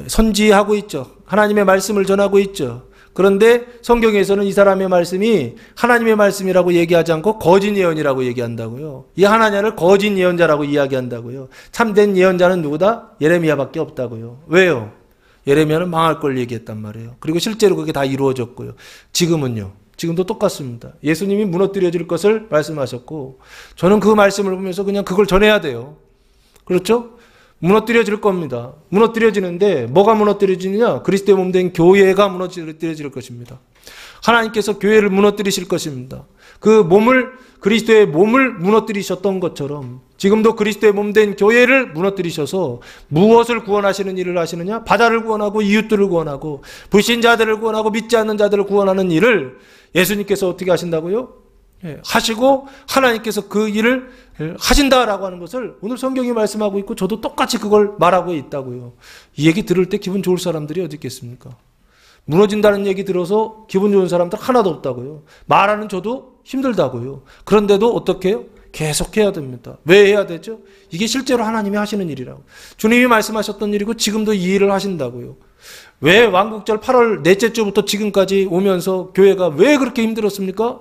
선지하고 있죠. 하나님의 말씀을 전하고 있죠. 그런데 성경에서는 이 사람의 말씀이 하나님의 말씀이라고 얘기하지 않고 거짓 예언이라고 얘기한다고요. 이 하나냐를 거짓 예언자라고 이야기한다고요. 참된 예언자는 누구다? 예레미야밖에 없다고요. 왜요? 예레미야는 망할 걸 얘기했단 말이에요. 그리고 실제로 그게 다 이루어졌고요. 지금은요. 지금도 똑같습니다. 예수님이 무너뜨려질 것을 말씀하셨고 저는 그 말씀을 보면서 그냥 그걸 전해야 돼요. 그렇죠? 무너뜨려질 겁니다. 무너뜨려지는데 뭐가 무너뜨려지느냐? 그리스도의 몸 된 교회가 무너뜨려질 것입니다. 하나님께서 교회를 무너뜨리실 것입니다. 그리스도의 몸을 무너뜨리셨던 것처럼 지금도 그리스도의 몸 된 교회를 무너뜨리셔서 무엇을 구원하시는 일을 하시느냐? 바다를 구원하고 이웃들을 구원하고 불신자들을 구원하고 믿지 않는 자들을 구원하는 일을 예수님께서 어떻게 하신다고요? 하시고 하나님께서 그 일을 하신다라고 하는 것을 오늘 성경이 말씀하고 있고 저도 똑같이 그걸 말하고 있다고요. 이 얘기 들을 때 기분 좋을 사람들이 어디 있겠습니까? 무너진다는 얘기 들어서 기분 좋은 사람들 하나도 없다고요. 말하는 저도 힘들다고요. 그런데도 어떻게 해요? 계속 해야 됩니다. 왜 해야 되죠? 이게 실제로 하나님이 하시는 일이라고. 주님이 말씀하셨던 일이고 지금도 이 일을 하신다고요. 왜 왕국절 8월 넷째 주부터 지금까지 오면서 교회가 왜 그렇게 힘들었습니까?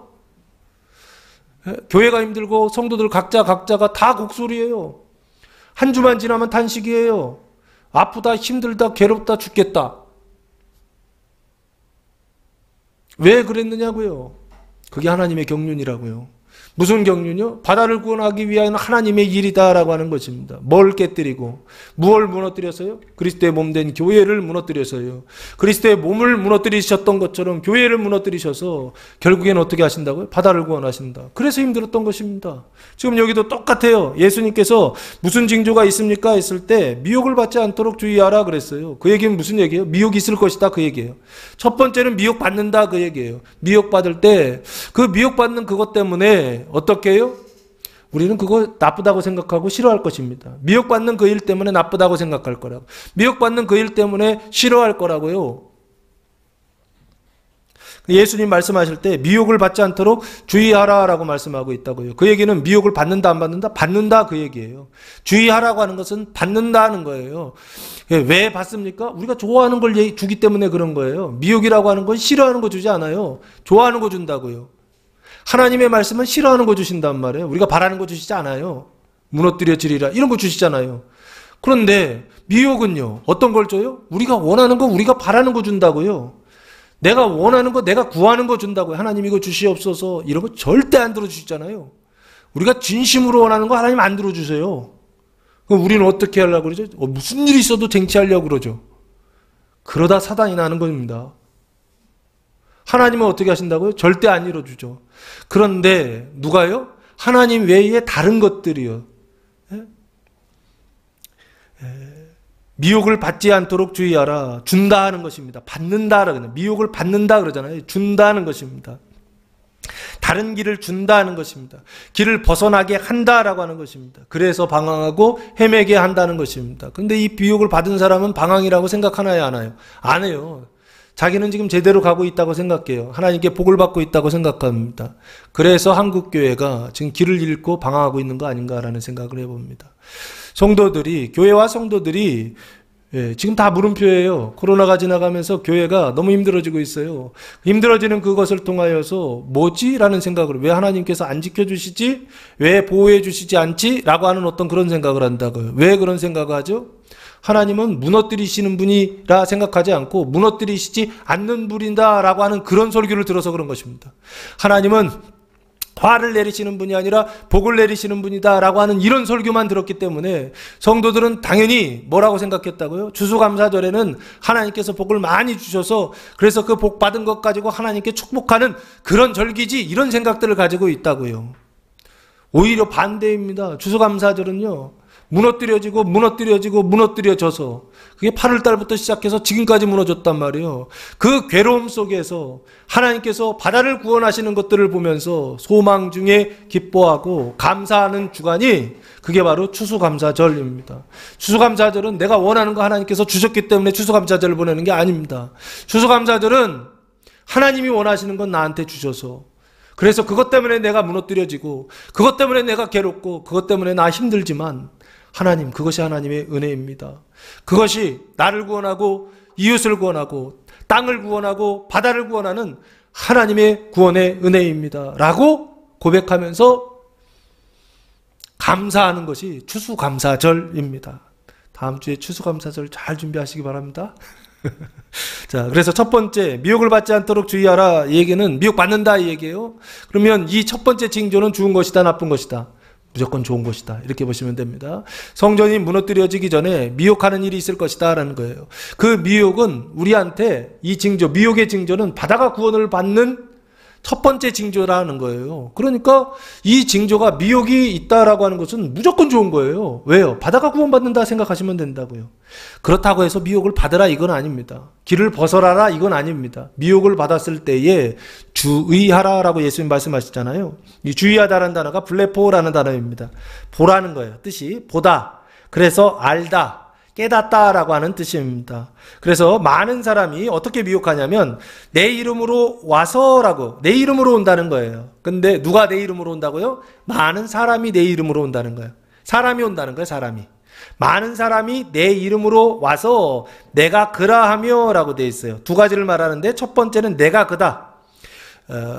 교회가 힘들고 성도들 각자가 다 곡소리예요. 한 주만 지나면 탄식이에요. 아프다, 힘들다, 괴롭다, 죽겠다. 왜 그랬느냐고요. 그게 하나님의 경륜이라고요. 무슨 경륜이요? 바다를 구원하기 위한 하나님의 일이다라고 하는 것입니다. 뭘 깨뜨리고 무엇을 무너뜨려서요? 그리스도의 몸 된 교회를 무너뜨려서요. 그리스도의 몸을 무너뜨리셨던 것처럼 교회를 무너뜨리셔서 결국엔 어떻게 하신다고요? 바다를 구원하신다. 그래서 힘들었던 것입니다. 지금 여기도 똑같아요. 예수님께서 무슨 징조가 있습니까? 했을 때 미혹을 받지 않도록 주의하라 그랬어요. 그 얘기는 무슨 얘기예요? 미혹이 있을 것이다 그 얘기예요. 첫 번째는 미혹받는다 그 얘기예요. 미혹받을 때 그 미혹받는 그것 때문에 어떻게 해요? 우리는 그거 나쁘다고 생각하고 싫어할 것입니다. 미혹받는 그 일 때문에 나쁘다고 생각할 거라고. 미혹받는 그 일 때문에 싫어할 거라고요. 예수님 말씀하실 때 미혹을 받지 않도록 주의하라라고 말씀하고 있다고요. 그 얘기는 미혹을 받는다 안 받는다? 받는다 그 얘기예요. 주의하라고 하는 것은 받는다는 거예요. 왜 받습니까? 우리가 좋아하는 걸 주기 때문에 그런 거예요. 미혹이라고 하는 건 싫어하는 거 주지 않아요. 좋아하는 거 준다고요. 하나님의 말씀은 싫어하는 거 주신단 말이에요. 우리가 바라는 거 주시지 않아요. 무너뜨려지리라 이런 거 주시잖아요. 그런데 미혹은요. 어떤 걸 줘요? 우리가 원하는 거 우리가 바라는 거 준다고요. 내가 원하는 거 내가 구하는 거 준다고요. 하나님 이거 주시옵소서 이런 거 절대 안 들어주시잖아요. 우리가 진심으로 원하는 거 하나님 안 들어주세요. 그럼 우리는 어떻게 하려고 그러죠? 무슨 일이 있어도 쟁취하려고 그러죠. 그러다 사단이 나는 겁니다. 하나님은 어떻게 하신다고요? 절대 안 이뤄주죠. 그런데 누가요? 하나님 외에 다른 것들이요. 미혹을 받지 않도록 주의하라. 준다 하는 것입니다. 받는다 그러잖아요. 미혹을 받는다 그러잖아요. 준다 하는 것입니다. 다른 길을 준다 하는 것입니다. 길을 벗어나게 한다라고 하는 것입니다. 그래서 방황하고 헤매게 한다는 것입니다. 근데 이 미혹을 받은 사람은 방황이라고 생각하나요? 안 해요? 안 해요. 자기는 지금 제대로 가고 있다고 생각해요. 하나님께 복을 받고 있다고 생각합니다. 그래서 한국교회가 지금 길을 잃고 방황하고 있는 거 아닌가라는 생각을 해봅니다. 성도들이, 교회와 성도들이 지금 다 물음표예요. 코로나가 지나가면서 교회가 너무 힘들어지고 있어요. 힘들어지는 그것을 통하여서 뭐지? 라는 생각을, 왜 하나님께서 안 지켜주시지? 왜 보호해 주시지 않지? 라고 하는 어떤 그런 생각을 한다고요. 왜 그런 생각을 하죠? 하나님은 무너뜨리시는 분이라 생각하지 않고 무너뜨리시지 않는 분이다 라고 하는 그런 설교를 들어서 그런 것입니다. 하나님은 화를 내리시는 분이 아니라 복을 내리시는 분이다 라고 하는 이런 설교만 들었기 때문에 성도들은 당연히 뭐라고 생각했다고요? 추수감사절에는 하나님께서 복을 많이 주셔서 그래서 그 복 받은 것 가지고 하나님께 축복하는 그런 절기지 이런 생각들을 가지고 있다고요. 오히려 반대입니다. 추수감사절은요. 무너뜨려져서 그게 8월달부터 시작해서 지금까지 무너졌단 말이에요. 그 괴로움 속에서 하나님께서 바다를 구원하시는 것들을 보면서 소망 중에 기뻐하고 감사하는 주간이 그게 바로 추수감사절입니다. 추수감사절은 내가 원하는 거 하나님께서 주셨기 때문에 추수감사절을 보내는 게 아닙니다. 추수감사절은 하나님이 원하시는 건 나한테 주셔서 그래서 그것 때문에 내가 무너뜨려지고 그것 때문에 내가 괴롭고 그것 때문에 나 힘들지만 하나님, 그것이 하나님의 은혜입니다. 그것이 나를 구원하고 이웃을 구원하고 땅을 구원하고 바다를 구원하는 하나님의 구원의 은혜입니다. 라고 고백하면서 감사하는 것이 추수감사절입니다. 다음 주에 추수감사절 잘 준비하시기 바랍니다. 자, 그래서 첫 번째, 미혹을 받지 않도록 주의하라. 이 얘기는 미혹받는다 이 얘기예요. 그러면 이 첫 번째 징조는 좋은 것이다, 나쁜 것이다? 무조건 좋은 것이다. 이렇게 보시면 됩니다. 성전이 무너뜨려지기 전에 미혹하는 일이 있을 것이다 라는 거예요. 그 미혹은 우리한테 이 징조, 미혹의 징조는 바다가 구원을 받는 첫 번째 징조라는 거예요. 그러니까 이 징조가 미혹이 있다라고 하는 것은 무조건 좋은 거예요. 왜요? 바다가 구원받는다 생각하시면 된다고요. 그렇다고 해서 미혹을 받으라 이건 아닙니다. 길을 벗어라라 이건 아닙니다. 미혹을 받았을 때에 주의하라라고 예수님 말씀하시잖아요. 이 주의하다라는 단어가 블레포라는 단어입니다. 보라는 거예요. 뜻이 보다. 그래서 알다. 깨닫다라고 하는 뜻입니다. 그래서 많은 사람이 어떻게 미혹하냐면 내 이름으로 와서라고, 내 이름으로 온다는 거예요. 근데 누가 내 이름으로 온다고요? 많은 사람이 내 이름으로 온다는 거예요. 사람이 온다는 거예요. 사람이. 많은 사람이 내 이름으로 와서 내가 그라하며 라고 되어 있어요. 두 가지를 말하는데 첫 번째는 내가 그다.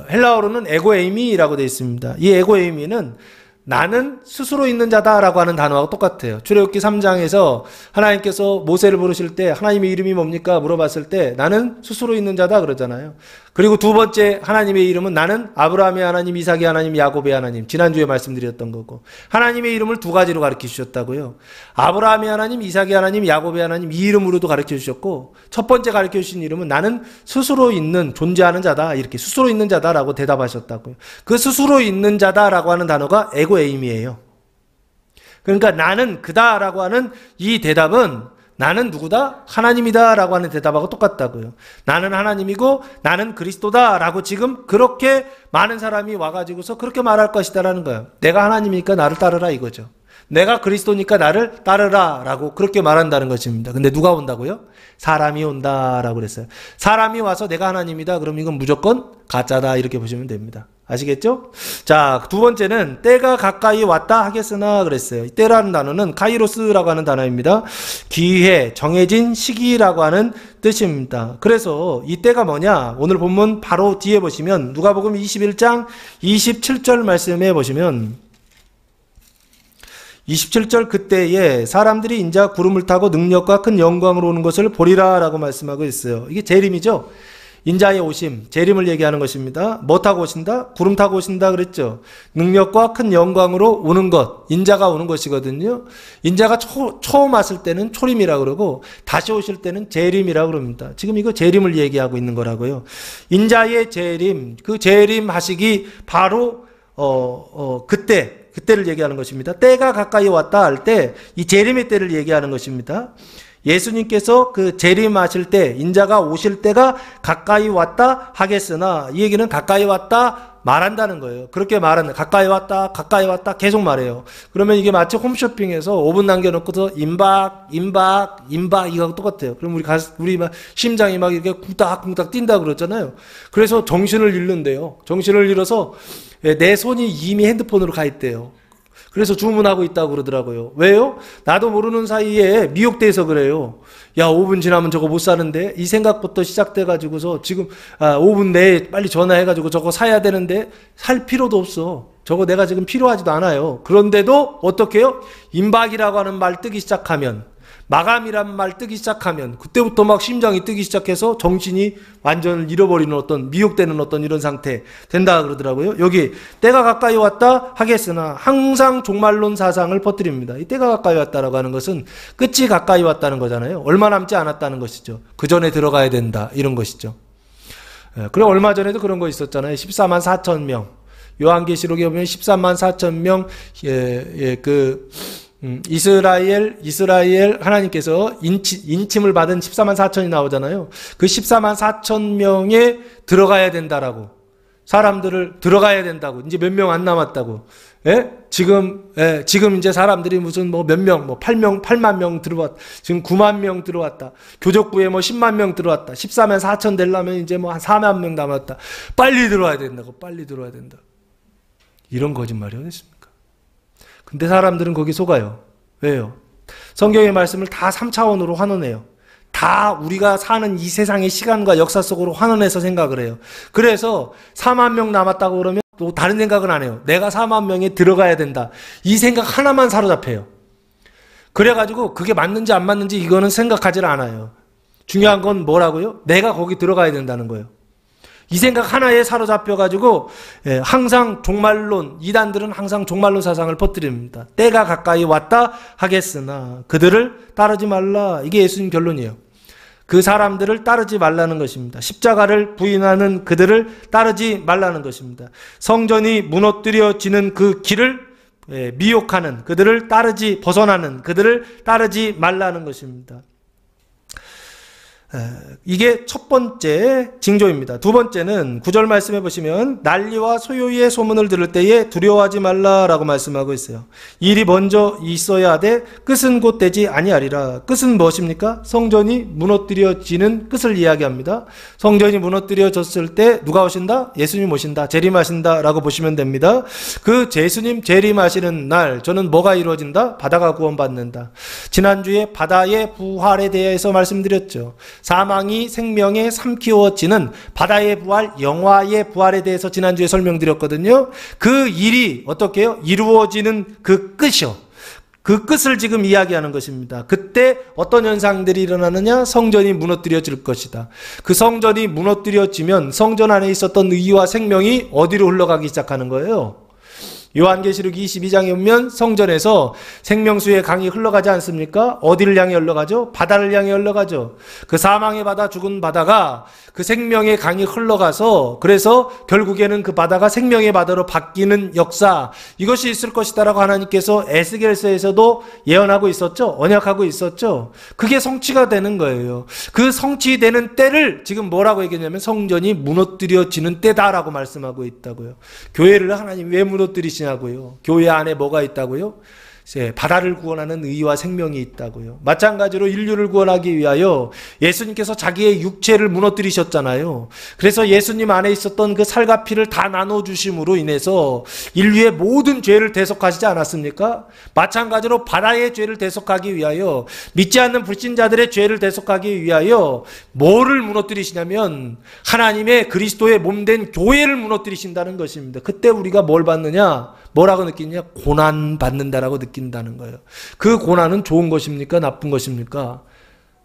헬라어로는 에고에이미라고 되어 있습니다. 이 에고에이미는 나는 스스로 있는 자다라고 하는 단어하고 똑같아요. 출애굽기 3장에서 하나님께서 모세를 부르실 때 하나님의 이름이 뭡니까? 물어봤을 때 나는 스스로 있는 자다 그러잖아요. 그리고 두 번째 하나님의 이름은 나는 아브라함의 하나님, 이삭의 하나님, 야곱의 하나님. 지난주에 말씀드렸던 거고. 하나님의 이름을 두 가지로 가르쳐 주셨다고요. 아브라함의 하나님, 이삭의 하나님, 야곱의 하나님 이 이름으로도 가르쳐 주셨고 첫 번째 가르쳐 주신 이름은 나는 스스로 있는 존재하는 자다. 이렇게 스스로 있는 자다라고 대답하셨다고요. 그 스스로 있는 자다라고 하는 단어가 에고에임이에요. 그러니까 나는 그다라고 하는 이 대답은 나는 누구다? 하나님이다 라고 하는 대답하고 똑같다고요. 나는 하나님이고 나는 그리스도다 라고 지금 그렇게 많은 사람이 와가지고서 그렇게 말할 것이다 라는 거예요. 내가 하나님이니까 나를 따르라 이거죠. 내가 그리스도니까 나를 따르라 라고 그렇게 말한다는 것입니다. 근데 누가 온다고요? 사람이 온다라고 그랬어요. 사람이 와서 내가 하나님이다 그럼 이건 무조건 가짜다 이렇게 보시면 됩니다. 아시겠죠? 자, 두 번째는 때가 가까이 왔다 하겠으나 그랬어요. 때라는 단어는 카이로스라고 하는 단어입니다. 기회, 정해진 시기라고 하는 뜻입니다. 그래서 이 때가 뭐냐? 오늘 본문 바로 뒤에 보시면 누가복음 21장 27절 말씀에 보시면 27절 그때에 사람들이 인자 구름을 타고 능력과 큰 영광으로 오는 것을 보리라 라고 말씀하고 있어요. 이게 재림이죠. 인자의 오심, 재림을 얘기하는 것입니다. 뭐 타고 오신다? 구름 타고 오신다 그랬죠. 능력과 큰 영광으로 오는 것, 인자가 오는 것이거든요. 인자가 처음 왔을 때는 초림이라고 그러고 다시 오실 때는 재림이라고 그럽니다. 지금 이거 재림을 얘기하고 있는 거라고요. 인자의 재림, 그 재림 하시기 바로 그때를 얘기하는 것입니다. 때가 가까이 왔다 할 때 이 재림의 때를 얘기하는 것입니다. 예수님께서 그 재림하실 때, 인자가 오실 때가 가까이 왔다 하겠으나 이 얘기는 가까이 왔다 말한다는 거예요. 그렇게 말하는 가까이 왔다 계속 말해요. 그러면 이게 마치 홈쇼핑에서 5분 남겨놓고서 임박 이거하고 똑같아요. 그럼 우리 막 심장이 막 이렇게 쿵딱쿵딱 뛴다 그러잖아요. 그래서 정신을 잃는데요. 정신을 잃어서 내 손이 이미 핸드폰으로 가 있대요. 그래서 주문하고 있다고 그러더라고요. 왜요? 나도 모르는 사이에 미혹돼서 그래요. 야, 5분 지나면 저거 못 사는데? 이 생각부터 시작돼가지고서 지금 5분 내에 빨리 전화해가지고 저거 사야 되는데 살 필요도 없어. 저거 내가 지금 필요하지도 않아요. 그런데도 어떻게 해요? 임박이라고 하는 말 뜨기 시작하면, 마감이란 말 뜨기 시작하면 그때부터 막 심장이 뜨기 시작해서 정신이 완전 잃어버리는 어떤 미혹되는 어떤 이런 상태 된다 그러더라고요. 여기 때가 가까이 왔다 하겠으나 항상 종말론 사상을 퍼뜨립니다. 이 때가 가까이 왔다라고 하는 것은 끝이 가까이 왔다는 거잖아요. 얼마 남지 않았다는 것이죠. 그 전에 들어가야 된다 이런 것이죠. 그럼 얼마 전에도 그런 거 있었잖아요. 14만 4천 명 요한계시록에 보면 14만 4천 명 이스라엘 하나님께서 인침을 받은 14만 4천이 나오잖아요. 그 14만 4천 명에 들어가야 된다라고. 사람들을 들어가야 된다고. 이제 몇 명 안 남았다고. 예? 지금 이제 사람들이 무슨 뭐 몇 명, 뭐 8만 명 들어왔다. 지금 9만 명 들어왔다. 교적부에 뭐 10만 명 들어왔다. 14만 4천 되려면 이제 뭐 한 4만 명 남았다. 빨리 들어와야 된다고. 빨리 들어와야 된다. 이런 거짓말이 어디 있습니까? 근데 사람들은 거기 속아요. 왜요? 성경의 말씀을 다 3차원으로 환원해요. 다 우리가 사는 이 세상의 시간과 역사 속으로 환원해서 생각을 해요. 그래서 4만 명 남았다고 그러면 또 다른 생각은 안 해요. 내가 4만 명에 들어가야 된다. 이 생각 하나만 사로잡혀요. 그래가지고 그게 맞는지 안 맞는지 이거는 생각하질 않아요. 중요한 건 뭐라고요? 내가 거기 들어가야 된다는 거예요. 이 생각 하나에 사로잡혀가지고 항상 종말론, 이단들은 항상 종말론 사상을 퍼뜨립니다. 때가 가까이 왔다 하겠으나 그들을 따르지 말라. 이게 예수님 결론이에요. 그 사람들을 따르지 말라는 것입니다. 십자가를 부인하는 그들을 따르지 말라는 것입니다. 성전이 무너뜨려지는 그 길을 미혹하는 그들을 벗어나는 그들을 따르지 말라는 것입니다. 이게 첫 번째 징조입니다. 두 번째는 9절 말씀해 보시면 난리와 소요의 소문을 들을 때에 두려워하지 말라라고 말씀하고 있어요. 일이 먼저 있어야 하되 끝은 곧 되지 아니하리라. 끝은 무엇입니까? 성전이 무너뜨려지는 끝을 이야기합니다. 성전이 무너뜨려졌을 때 누가 오신다? 예수님 오신다. 재림하신다 라고 보시면 됩니다. 그 예수님 재림하시는 날 저는 뭐가 이루어진다? 바다가 구원받는다. 지난주에 바다의 부활에 대해서 말씀드렸죠. 사망이 생명에 삼키워지는 바다의 부활, 영화의 부활에 대해서 지난주에 설명드렸거든요. 그 일이 어떻게 해요? 이루어지는 그 끝이요. 그 끝을 지금 이야기하는 것입니다. 그때 어떤 현상들이 일어나느냐? 성전이 무너뜨려질 것이다. 그 성전이 무너뜨려지면 성전 안에 있었던 의와 생명이 어디로 흘러가기 시작하는 거예요? 요한계시록 22장에 보면 성전에서 생명수의 강이 흘러가지 않습니까? 어디를 향해 흘러가죠? 바다를 향해 흘러가죠. 그 사망의 바다, 죽은 바다가 그 생명의 강이 흘러가서 그래서 결국에는 그 바다가 생명의 바다로 바뀌는 역사, 이것이 있을 것이다라고 하나님께서 에스겔서에서도 예언하고 있었죠. 언약하고 있었죠. 그게 성취가 되는 거예요. 그 성취되는 때를 지금 뭐라고 얘기했냐면 성전이 무너뜨려지는 때다라고 말씀하고 있다고요. 교회를 하나님 왜 무너뜨리시냐고요. 교회 안에 뭐가 있다고요? 바다를 구원하는 의와 생명이 있다고요. 마찬가지로 인류를 구원하기 위하여 예수님께서 자기의 육체를 무너뜨리셨잖아요. 그래서 예수님 안에 있었던 그 살과 피를 다 나눠주심으로 인해서 인류의 모든 죄를 대속하시지 않았습니까? 마찬가지로 바다의 죄를 대속하기 위하여, 믿지 않는 불신자들의 죄를 대속하기 위하여 뭐를 무너뜨리시냐면 하나님의 그리스도의 몸된 교회를 무너뜨리신다는 것입니다. 그때 우리가 뭘 받느냐? 뭐라고 느끼냐? 고난 받는다라고 느낀다는 거예요. 그 고난은 좋은 것입니까? 나쁜 것입니까?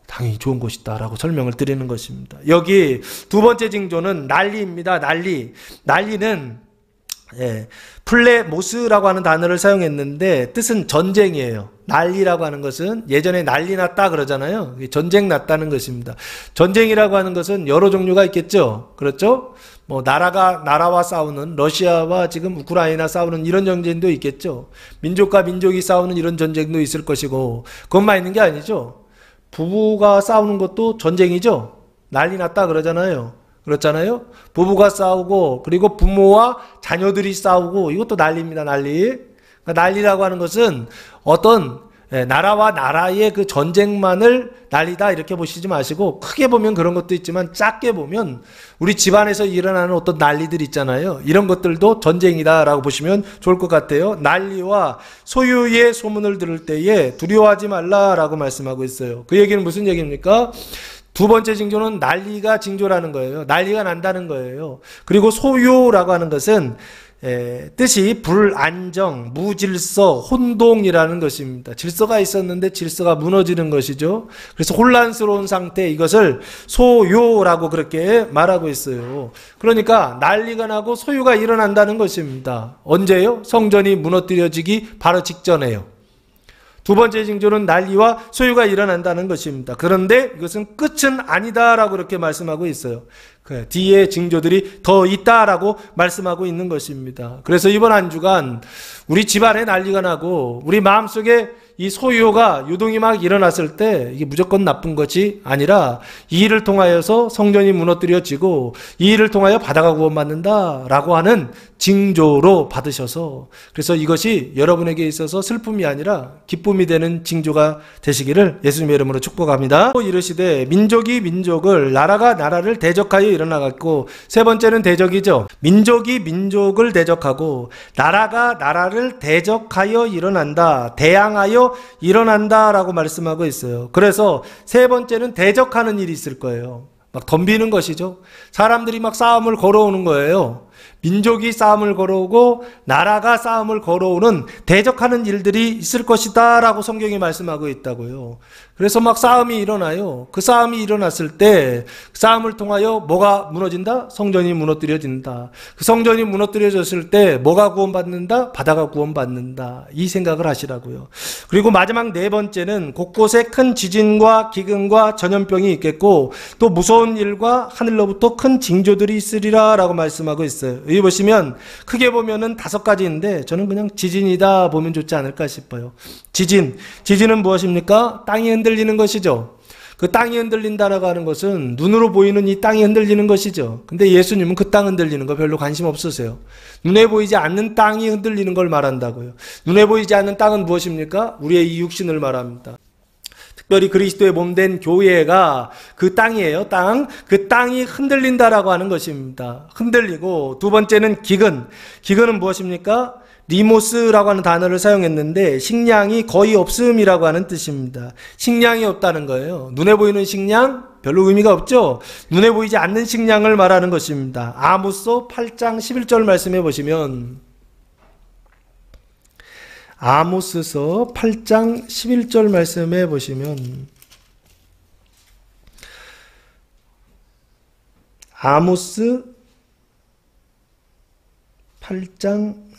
당연히 좋은 것이다라고 설명을 드리는 것입니다. 여기 두 번째 징조는 난리입니다. 난리는 플레모스라고 하는 단어를 사용했는데 뜻은 전쟁이에요. 난리라고 하는 것은 예전에 난리 났다 그러잖아요. 전쟁 났다는 것입니다. 전쟁이라고 하는 것은 여러 종류가 있겠죠. 그렇죠? 뭐 나라와 싸우는, 러시아와 지금 우크라이나 싸우는 이런 전쟁도 있겠죠. 민족과 민족이 싸우는 이런 전쟁도 있을 것이고, 그것만 있는 게 아니죠. 부부가 싸우는 것도 전쟁이죠. 난리 났다 그러잖아요. 그렇잖아요. 부부가 싸우고 그리고 부모와 자녀들이 싸우고 이것도 난리입니다. 난리. 그러니까 난리라고 하는 것은 어떤 나라와 나라의 그 전쟁만을 난리다 이렇게 보시지 마시고, 크게 보면 그런 것도 있지만 작게 보면 우리 집안에서 일어나는 어떤 난리들 있잖아요. 이런 것들도 전쟁이다라고 보시면 좋을 것 같아요. 난리와 소유의 소문을 들을 때에 두려워하지 말라라고 말씀하고 있어요. 그 얘기는 무슨 얘기입니까? 두 번째 징조는 난리가 징조라는 거예요. 난리가 난다는 거예요. 그리고 소요라고 하는 것은 뜻이 불안정, 무질서, 혼동이라는 것입니다. 질서가 있었는데 질서가 무너지는 것이죠. 그래서 혼란스러운 상태, 이것을 소요라고 그렇게 말하고 있어요. 그러니까 난리가 나고 소요가 일어난다는 것입니다. 언제요? 성전이 무너뜨려지기 바로 직전에요. 두 번째 징조는 난리와 소유가 일어난다는 것입니다. 그런데 이것은 끝은 아니다라고 이렇게 말씀하고 있어요. 그 뒤에 징조들이 더 있다라고 말씀하고 있는 것입니다. 그래서 이번 한 주간 우리 집안에 난리가 나고 우리 마음속에 이 소요가 유동이 막 일어났을 때 이게 무조건 나쁜 것이 아니라 이 일을 통하여서 성전이 무너뜨려지고 이 일을 통하여 바다가 구원받는다라고 하는 징조로 받으셔서, 그래서 이것이 여러분에게 있어서 슬픔이 아니라 기쁨이 되는 징조가 되시기를 예수님의 이름으로 축복합니다. 또 이르시되 민족이 민족을, 나라가 나라를 대적하여 일어나갔고, 세 번째는 대적이죠. 민족이 민족을 대적하고 나라가 나라를 대적하여 일어난다, 대항하여 일어난다라고 말씀하고 있어요. 그래서 세 번째는 대적하는 일이 있을 거예요. 막 덤비는 것이죠. 사람들이 막 싸움을 걸어오는 거예요. 민족이 싸움을 걸어오고 나라가 싸움을 걸어오는 대적하는 일들이 있을 것이다 라고 성경이 말씀하고 있다고요. 그래서 막 싸움이 일어나요. 그 싸움이 일어났을 때 싸움을 통하여 뭐가 무너진다? 성전이 무너뜨려진다. 그 성전이 무너뜨려졌을 때 뭐가 구원받는다? 바다가 구원받는다. 이 생각을 하시라고요. 그리고 마지막 네 번째는 곳곳에 큰 지진과 기근과 전염병이 있겠고 또 무서운 일과 하늘로부터 큰 징조들이 있으리라 라고 말씀하고 있어요. 여기 보시면 크게 보면은 5가지인데 저는 그냥 지진이다 보면 좋지 않을까 싶어요. 지진은 무엇입니까? 땅이 흔들리는 것이죠. 그 땅이 흔들린다라고 하는 것은 눈으로 보이는 이 땅이 흔들리는 것이죠. 근데 예수님은 그 땅 흔들리는 거 별로 관심 없으세요. 눈에 보이지 않는 땅이 흔들리는 걸 말한다고요. 눈에 보이지 않는 땅은 무엇입니까? 우리의 이 육신을 말합니다. 특별히 그리스도의 몸된 교회가 그 땅이에요. 땅. 그 땅이 흔들린다라고 하는 것입니다. 흔들리고, 두 번째는 기근. 기근은 무엇입니까? 리모스라고 하는 단어를 사용했는데 식량이 거의 없음이라고 하는 뜻입니다. 식량이 없다는 거예요. 눈에 보이는 식량 별로 의미가 없죠. 눈에 보이지 않는 식량을 말하는 것입니다. 아모스 8장 11절 말씀해 보시면, 아모스서 8장 11절 말씀해 보시면, 아모스 8장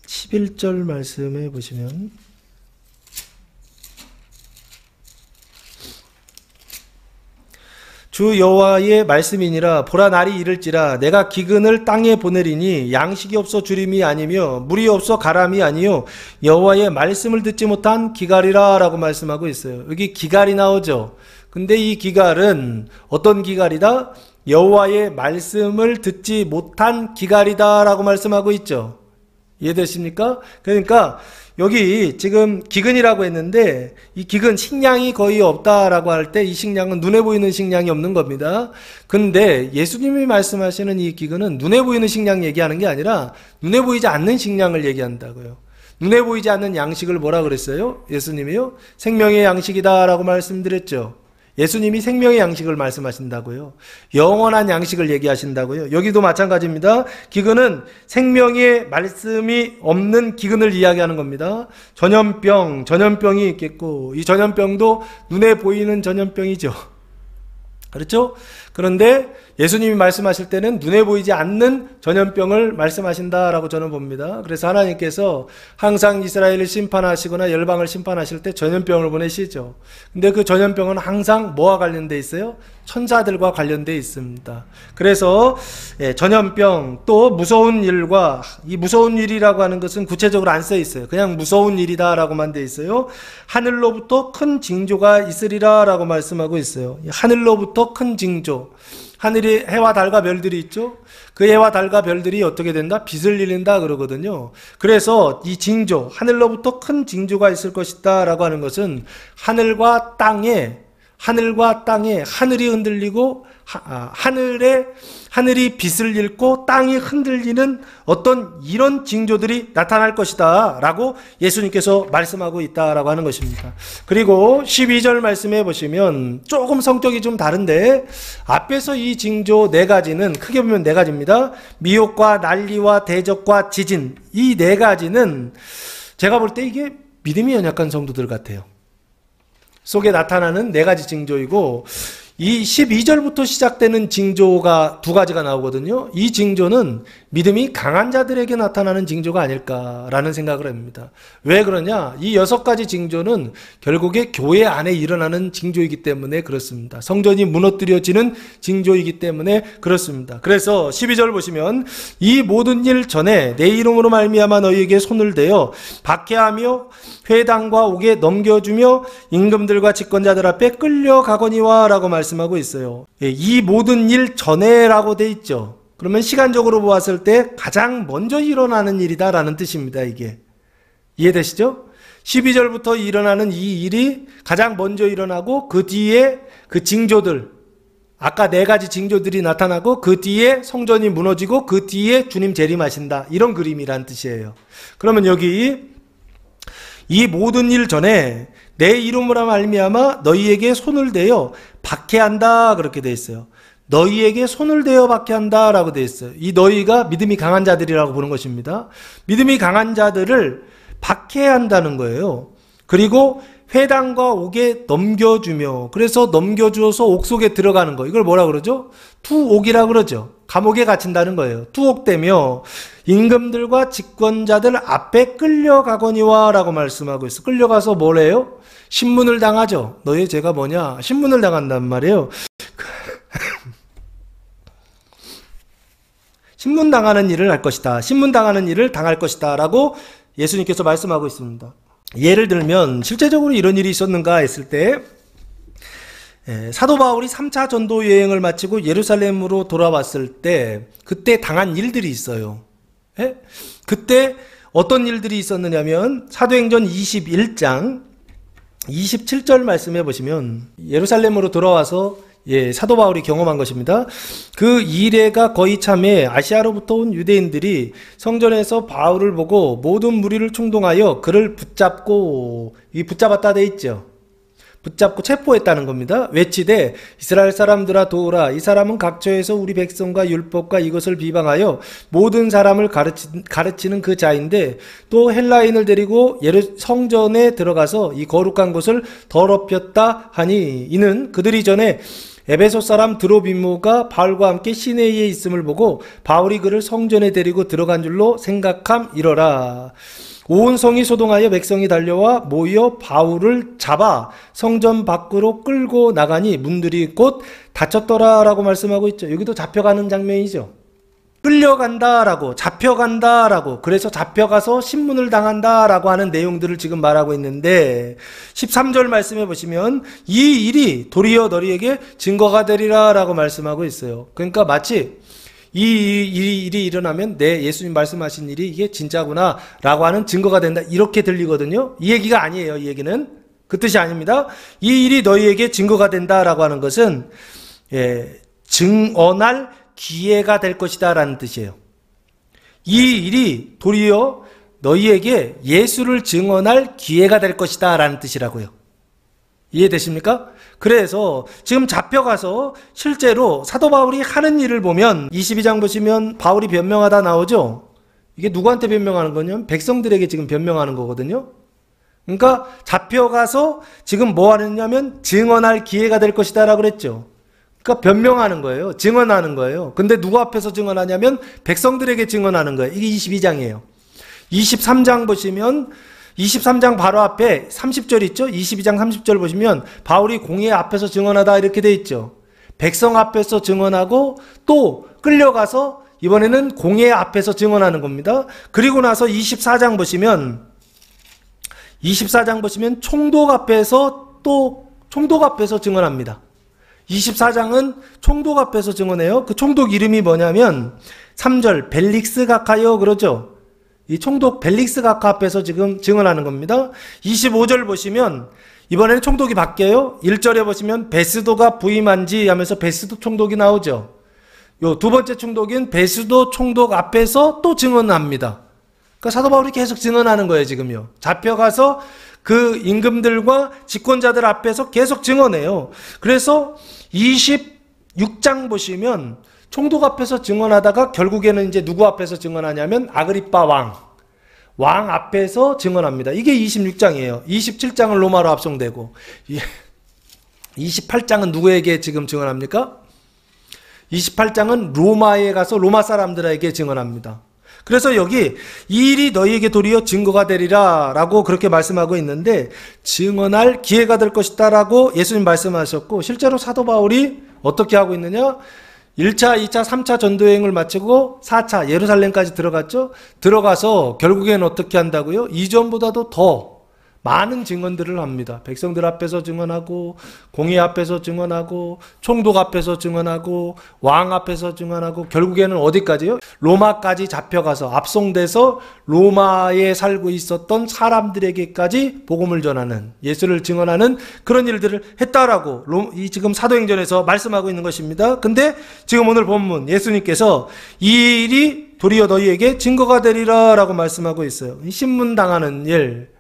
11절 말씀해 보시면, 주 여호와의 말씀이니라. 보라, 날이 이를지라 내가 기근을 땅에 보내리니 양식이 없어 주림이 아니며 물이 없어 가람이 아니요 여호와의 말씀을 듣지 못한 기갈이라 라고 말씀하고 있어요. 여기 기갈이 나오죠. 근데 이 기갈은 어떤 기갈이다? 여호와의 말씀을 듣지 못한 기갈이다 라고 말씀하고 있죠. 이해되십니까? 그러니까 여기 지금 기근이라고 했는데 이 기근, 식량이 거의 없다라고 할 때 이 식량은 눈에 보이는 식량이 없는 겁니다. 근데 예수님이 말씀하시는 이 기근은 눈에 보이는 식량 얘기하는 게 아니라 눈에 보이지 않는 식량을 얘기한다고요. 눈에 보이지 않는 양식을 뭐라 그랬어요? 예수님이요? 생명의 양식이다라고 말씀드렸죠. 예수님이 생명의 양식을 말씀하신다고요. 영원한 양식을 얘기하신다고요. 여기도 마찬가지입니다. 기근은 생명의 말씀이 없는 기근을 이야기하는 겁니다. 전염병이 있겠고 이 전염병도 눈에 보이는 전염병이죠. 그렇죠? 그런데 예수님이 말씀하실 때는 눈에 보이지 않는 전염병을 말씀하신다라고 저는 봅니다. 그래서 하나님께서 항상 이스라엘을 심판하시거나 열방을 심판하실 때 전염병을 보내시죠. 근데 그 전염병은 항상 뭐와 관련돼 있어요? 천사들과 관련돼 있습니다. 그래서 전염병, 또 무서운 일과, 이 무서운 일이라고 하는 것은 구체적으로 안 써 있어요. 그냥 무서운 일이다라고만 돼 있어요. 하늘로부터 큰 징조가 있으리라 라고 말씀하고 있어요. 하늘로부터 큰 징조. 하늘이 해와 달과 별들이 있죠. 그 해와 달과 별들이 어떻게 된다? 빛을 잃는다 그러거든요. 그래서 이 징조, 하늘로부터 큰 징조가 있을 것이다 라고 하는 것은 하늘과 땅에 하늘이 흔들리고 하늘이 빛을 잃고 땅이 흔들리는 어떤 이런 징조들이 나타날 것이다 라고 예수님께서 말씀하고 있다라고 하는 것입니다. 그리고 12절 말씀해 보시면 조금 성격이 좀 다른데 앞에서 이 징조 4가지는 크게 보면 4가지입니다. 미혹과 난리와 대적과 지진, 이 4가지는 제가 볼 때 이게 믿음이 연약한 성도들 같아요. 속에 나타나는 4가지 징조이고 이 12절부터 시작되는 징조가 2가지가 나오거든요. 이 징조는 믿음이 강한 자들에게 나타나는 징조가 아닐까라는 생각을 합니다. 왜 그러냐? 이 6가지 징조는 결국에 교회 안에 일어나는 징조이기 때문에 그렇습니다. 성전이 무너뜨려지는 징조이기 때문에 그렇습니다. 그래서 12절 보시면 이 모든 일 전에 내 이름으로 말미암아 너희에게 손을 대어 박해하며 회당과 옥에 넘겨주며 임금들과 집권자들 앞에 끌려가거니와 라고 말씀하고 있어요. 이 모든 일 전에 라고 돼 있죠. 그러면 시간적으로 보았을 때 가장 먼저 일어나는 일이다 라는 뜻입니다. 이게 이해되시죠? 12절부터 일어나는 이 일이 가장 먼저 일어나고 그 뒤에 그 징조들, 아까 4가지 징조들이 나타나고 그 뒤에 성전이 무너지고 그 뒤에 주님 재림하신다, 이런 그림이란 뜻이에요. 그러면 여기 이 모든 일 전에 내 이름으로 말미암아 너희에게 손을 대어 박해한다, 그렇게 돼 있어요. 너희에게 손을 대어 박해한다 라고 되어 있어요. 이 너희가 믿음이 강한 자들이라고 보는 것입니다. 믿음이 강한 자들을 박해한다는 거예요. 그리고 회당과 옥에 넘겨주며, 그래서 넘겨주어서 옥 속에 들어가는 거, 이걸 뭐라 그러죠? 투옥이라고 그러죠. 감옥에 갇힌다는 거예요. 투옥되며 임금들과 집권자들 앞에 끌려가거니와 라고 말씀하고 있어요. 끌려가서 뭐래요? 신문을 당하죠. 너희 죄가 뭐냐? 신문을 당한단 말이에요. 신문당하는 일을 할 것이다. 신문당하는 일을 당할 것이다 라고 예수님께서 말씀하고 있습니다. 예를 들면 실제적으로 이런 일이 있었는가 했을 때, 사도 바울이 3차 전도 여행을 마치고 예루살렘으로 돌아왔을 때 그때 당한 일들이 있어요. 그때 어떤 일들이 있었느냐면 사도행전 21장 27절 말씀해 보시면, 예루살렘으로 돌아와서 사도 바울이 경험한 것입니다. 그 이레가 거의 참에 아시아로부터 온 유대인들이 성전에서 바울을 보고 모든 무리를 충동하여 그를 붙잡고, 이 붙잡았다 돼 있죠. 붙잡고 체포했다는 겁니다. 외치되 이스라엘 사람들아 도우라, 이 사람은 각처에서 우리 백성과 율법과 이것을 비방하여 모든 사람을 가르치는 그 자인데, 또 헬라인을 데리고 성전에 들어가서 이 거룩한 곳을 더럽혔다 하니, 이는 그들이 전에 에베소 사람 드로비모가 바울과 함께 시내에 있음을 보고 바울이 그를 성전에 데리고 들어간 줄로 생각함이러라. 온 성이 소동하여 백성이 달려와 모여 바울을 잡아 성전 밖으로 끌고 나가니 문들이 곧 닫혔더라 라고 말씀하고 있죠. 여기도 잡혀가는 장면이죠. 끌려간다라고, 잡혀간다라고, 그래서 잡혀가서 신문을 당한다라고 하는 내용들을 지금 말하고 있는데, 13절 말씀해 보시면 이 일이 도리어 너희에게 증거가 되리라 라고 말씀하고 있어요. 그러니까 마치 이 일이 일어나면 예수님 말씀하신 일이 이게 진짜구나 라고 하는 증거가 된다, 이렇게 들리거든요. 이 얘기가 아니에요. 이 얘기는 그 뜻이 아닙니다. 이 일이 너희에게 증거가 된다라고 하는 것은 증언할 기회가 될 것이다 라는 뜻이에요. 이 일이 도리어 너희에게 예수를 증언할 기회가 될 것이다 라는 뜻이라고요. 이해되십니까? 그래서 지금 잡혀가서 실제로 사도 바울이 하는 일을 보면 22장 보시면 바울이 변명하다 나오죠. 이게 누구한테 변명하는 거냐면 백성들에게 지금 변명하는 거거든요. 그러니까 잡혀가서 지금 뭐 하느냐면 증언할 기회가 될 것이다 라고 그랬죠. 그러니까 변명하는 거예요. 증언하는 거예요. 근데 누구 앞에서 증언하냐면 백성들에게 증언하는 거예요. 이게 22장이에요. 23장 보시면 23장 바로 앞에 30절 있죠? 22장 30절 보시면 바울이 공회 앞에서 증언하다 이렇게 돼 있죠. 백성 앞에서 증언하고 또 끌려가서 이번에는 공회 앞에서 증언하는 겁니다. 그리고 나서 24장 보시면 총독 앞에서 증언합니다. 24장은 총독 앞에서 증언해요. 그 총독 이름이 뭐냐면 3절 벨릭스 가카요 그러죠. 이 총독 벨릭스 가카 앞에서 지금 증언하는 겁니다. 25절 보시면 이번에는 총독이 바뀌어요. 1절에 보시면 베스도가 부임한지 하면서 베스도 총독이 나오죠. 요 두 번째 총독인 베스도 총독 앞에서 또 증언합니다. 그러니까 사도 바울이 계속 증언하는 거예요. 지금요. 잡혀가서 그 임금들과 집권자들 앞에서 계속 증언해요. 그래서 26장 보시면 총독 앞에서 증언하다가 결국에는 이제 누구 앞에서 증언하냐면 아그리빠 왕 앞에서 증언합니다. 이게 26장이에요. 27장은 로마로 합성되고 28장은 누구에게 지금 증언합니까? 28장은 로마에 가서 로마 사람들에게 증언합니다. 그래서 여기 이 일이 너희에게 도리어 증거가 되리라 라고 그렇게 말씀하고 있는데, 증언할 기회가 될 것이다 라고 예수님 말씀하셨고, 실제로 사도 바울이 어떻게 하고 있느냐? 1차, 2차, 3차 전도여행을 마치고 4차 예루살렘까지 들어갔죠. 들어가서 결국에는 어떻게 한다고요? 이전보다도 더 많은 증언들을 합니다. 백성들 앞에서 증언하고, 공회 앞에서 증언하고, 총독 앞에서 증언하고, 왕 앞에서 증언하고, 결국에는 어디까지요? 로마까지 잡혀가서 압송돼서 로마에 살고 있었던 사람들에게까지 복음을 전하는, 예수를 증언하는 그런 일들을 했다라고 이 지금 사도행전에서 말씀하고 있는 것입니다. 근데 지금 오늘 본문 예수님께서 이 일이 도리어 너희에게 증거가 되리라 라고 말씀하고 있어요. 신문당하는 일,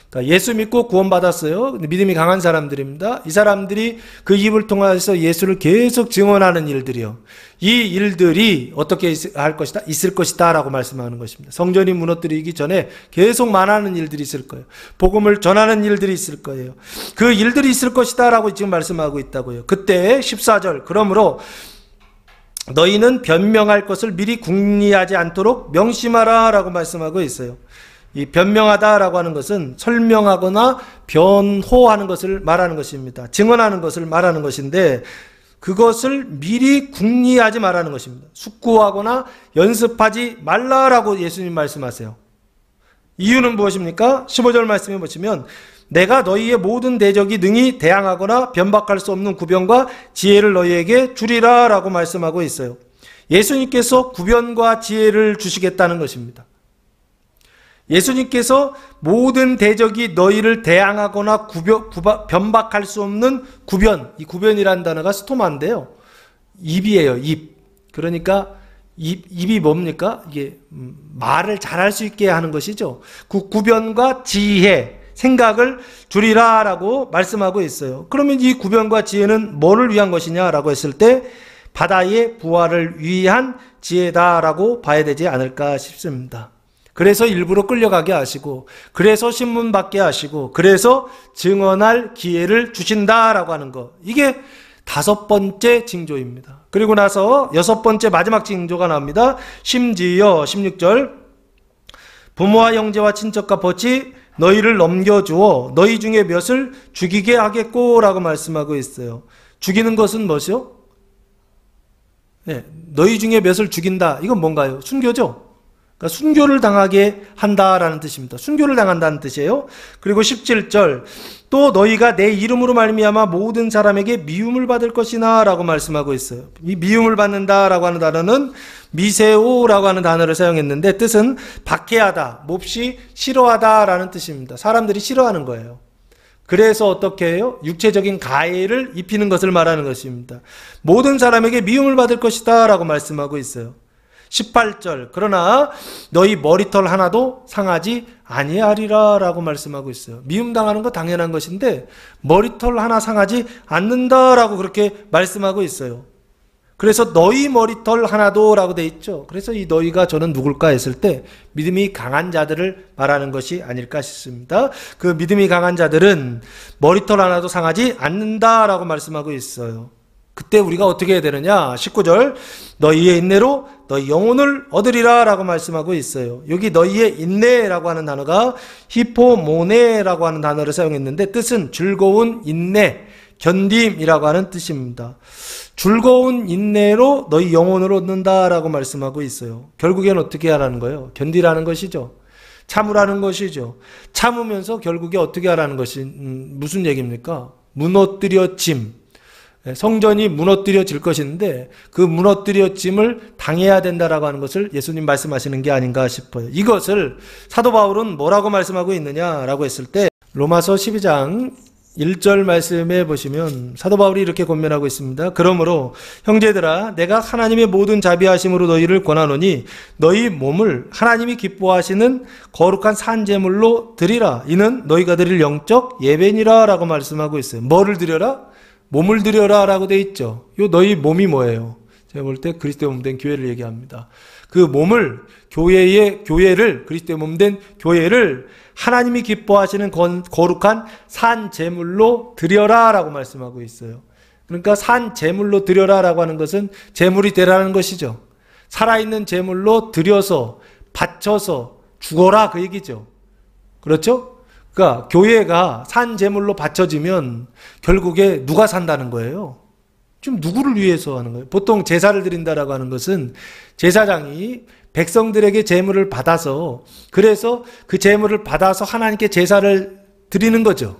그러니까 예수 믿고 구원받았어요. 근데 믿음이 강한 사람들입니다. 이 사람들이 그 입을 통해서 예수를 계속 증언하는 일들이요. 이 일들이 어떻게 할 것이다? 있을 것이다 라고 말씀하는 것입니다. 성전이 무너뜨리기 전에 계속 많은 일들이 있을 거예요. 복음을 전하는 일들이 있을 거예요. 그 일들이 있을 것이다 라고 지금 말씀하고 있다고요. 그때 14절, 그러므로 너희는 변명할 것을 미리 궁리하지 않도록 명심하라 라고 말씀하고 있어요. 이 변명하다라고 하는 것은 설명하거나 변호하는 것을 말하는 것입니다. 증언하는 것을 말하는 것인데, 그것을 미리 궁리하지 말라는 것입니다. 숙고하거나 연습하지 말라라고 예수님 말씀하세요. 이유는 무엇입니까? 15절 말씀해 보시면, 내가 너희의 모든 대적이 능히 대항하거나 변박할 수 없는 구변과 지혜를 너희에게 주리라 라고 말씀하고 있어요. 예수님께서 구변과 지혜를 주시겠다는 것입니다. 예수님께서 모든 대적이 너희를 대항하거나 변박할 수 없는 구변, 이 구변이라는 단어가 스토마인데요. 입이에요, 입. 그러니까 입이 뭡니까? 이게 말을 잘할 수 있게 하는 것이죠. 그 구변과 지혜, 생각을 주리라 라고 말씀하고 있어요. 그러면 이 구변과 지혜는 뭐를 위한 것이냐라고 했을 때, 바다의 부활을 위한 지혜다라고 봐야 되지 않을까 싶습니다. 그래서 일부러 끌려가게 하시고, 그래서 신문 받게 하시고, 그래서 증언할 기회를 주신다라고 하는 것. 이게 5번째 징조입니다. 그리고 나서 6번째 마지막 징조가 나옵니다. 심지어 16절, 부모와 형제와 친척과 벗이 너희를 넘겨주어 너희 중에 몇을 죽이게 하겠고 라고 말씀하고 있어요. 죽이는 것은 무엇이요? 네, 너희 중에 몇을 죽인다. 이건 뭔가요? 순교죠. 그러니까 순교를 당하게 한다라는 뜻입니다. 순교를 당한다는 뜻이에요. 그리고 17절, 또 너희가 내 이름으로 말미암아 모든 사람에게 미움을 받을 것이나 라고 말씀하고 있어요. 이 미움을 받는다라고 하는 단어는 미세오라고 하는 단어를 사용했는데, 뜻은 박해하다, 몹시 싫어하다라는 뜻입니다. 사람들이 싫어하는 거예요. 그래서 어떻게 해요? 육체적인 가해를 입히는 것을 말하는 것입니다. 모든 사람에게 미움을 받을 것이다 라고 말씀하고 있어요. 18절, 그러나 너희 머리털 하나도 상하지 아니하리라 라고 말씀하고 있어요. 미움당하는 거 당연한 것인데 머리털 하나 상하지 않는다라고 그렇게 말씀하고 있어요. 그래서 너희 머리털 하나도 라고 돼 있죠. 그래서 이 너희가 저는 누굴까 했을 때 믿음이 강한 자들을 말하는 것이 아닐까 싶습니다. 그 믿음이 강한 자들은 머리털 하나도 상하지 않는다라고 말씀하고 있어요. 그때 우리가 어떻게 해야 되느냐? 19절, 너희의 인내로 너희 영혼을 얻으리라 라고 말씀하고 있어요. 여기 너희의 인내라고 하는 단어가 히포모네라고 하는 단어를 사용했는데, 뜻은 즐거운 인내, 견딤이라고 하는 뜻입니다. 즐거운 인내로 너희 영혼을 얻는다라고 말씀하고 있어요. 결국엔 어떻게 하라는 거예요? 견디라는 것이죠. 참으라는 것이죠. 참으면서 결국에 어떻게 하라는 것이 무슨 얘기입니까? 무너뜨려짐. 성전이 무너뜨려질 것인데 그 무너뜨려짐을 당해야 된다라고 하는 것을 예수님 말씀하시는 게 아닌가 싶어요. 이것을 사도 바울은 뭐라고 말씀하고 있느냐라고 했을 때, 로마서 12장 1절 말씀에 보시면 사도 바울이 이렇게 권면하고 있습니다. 그러므로 형제들아, 내가 하나님의 모든 자비하심으로 너희를 권하노니 너희 몸을 하나님이 기뻐하시는 거룩한 산제물로 드리라. 이는 너희가 드릴 영적 예배니라 라고 말씀하고 있어요. 뭐를 드려라? 몸을 드려라 라고 돼 있죠. 요 너희 몸이 뭐예요? 제가 볼 때 그리스도의 몸된 교회를 얘기합니다. 그 몸을, 교회를, 그리스도의 몸된 교회를 하나님이 기뻐하시는 거룩한 산 제물로 드려라 라고 말씀하고 있어요. 그러니까 산 제물로 드려라라고 하는 것은 제물이 되라는 것이죠. 살아있는 제물로 드려서 바쳐서 죽어라 그 얘기죠. 그렇죠? 그러니까 교회가 산 제물로 바쳐지면 결국에 누가 산다는 거예요? 지금 누구를 위해서 하는 거예요? 보통 제사를 드린다라고 하는 것은 제사장이 백성들에게 제물을 받아서 그래서 그 제물을 받아서 하나님께 제사를 드리는 거죠.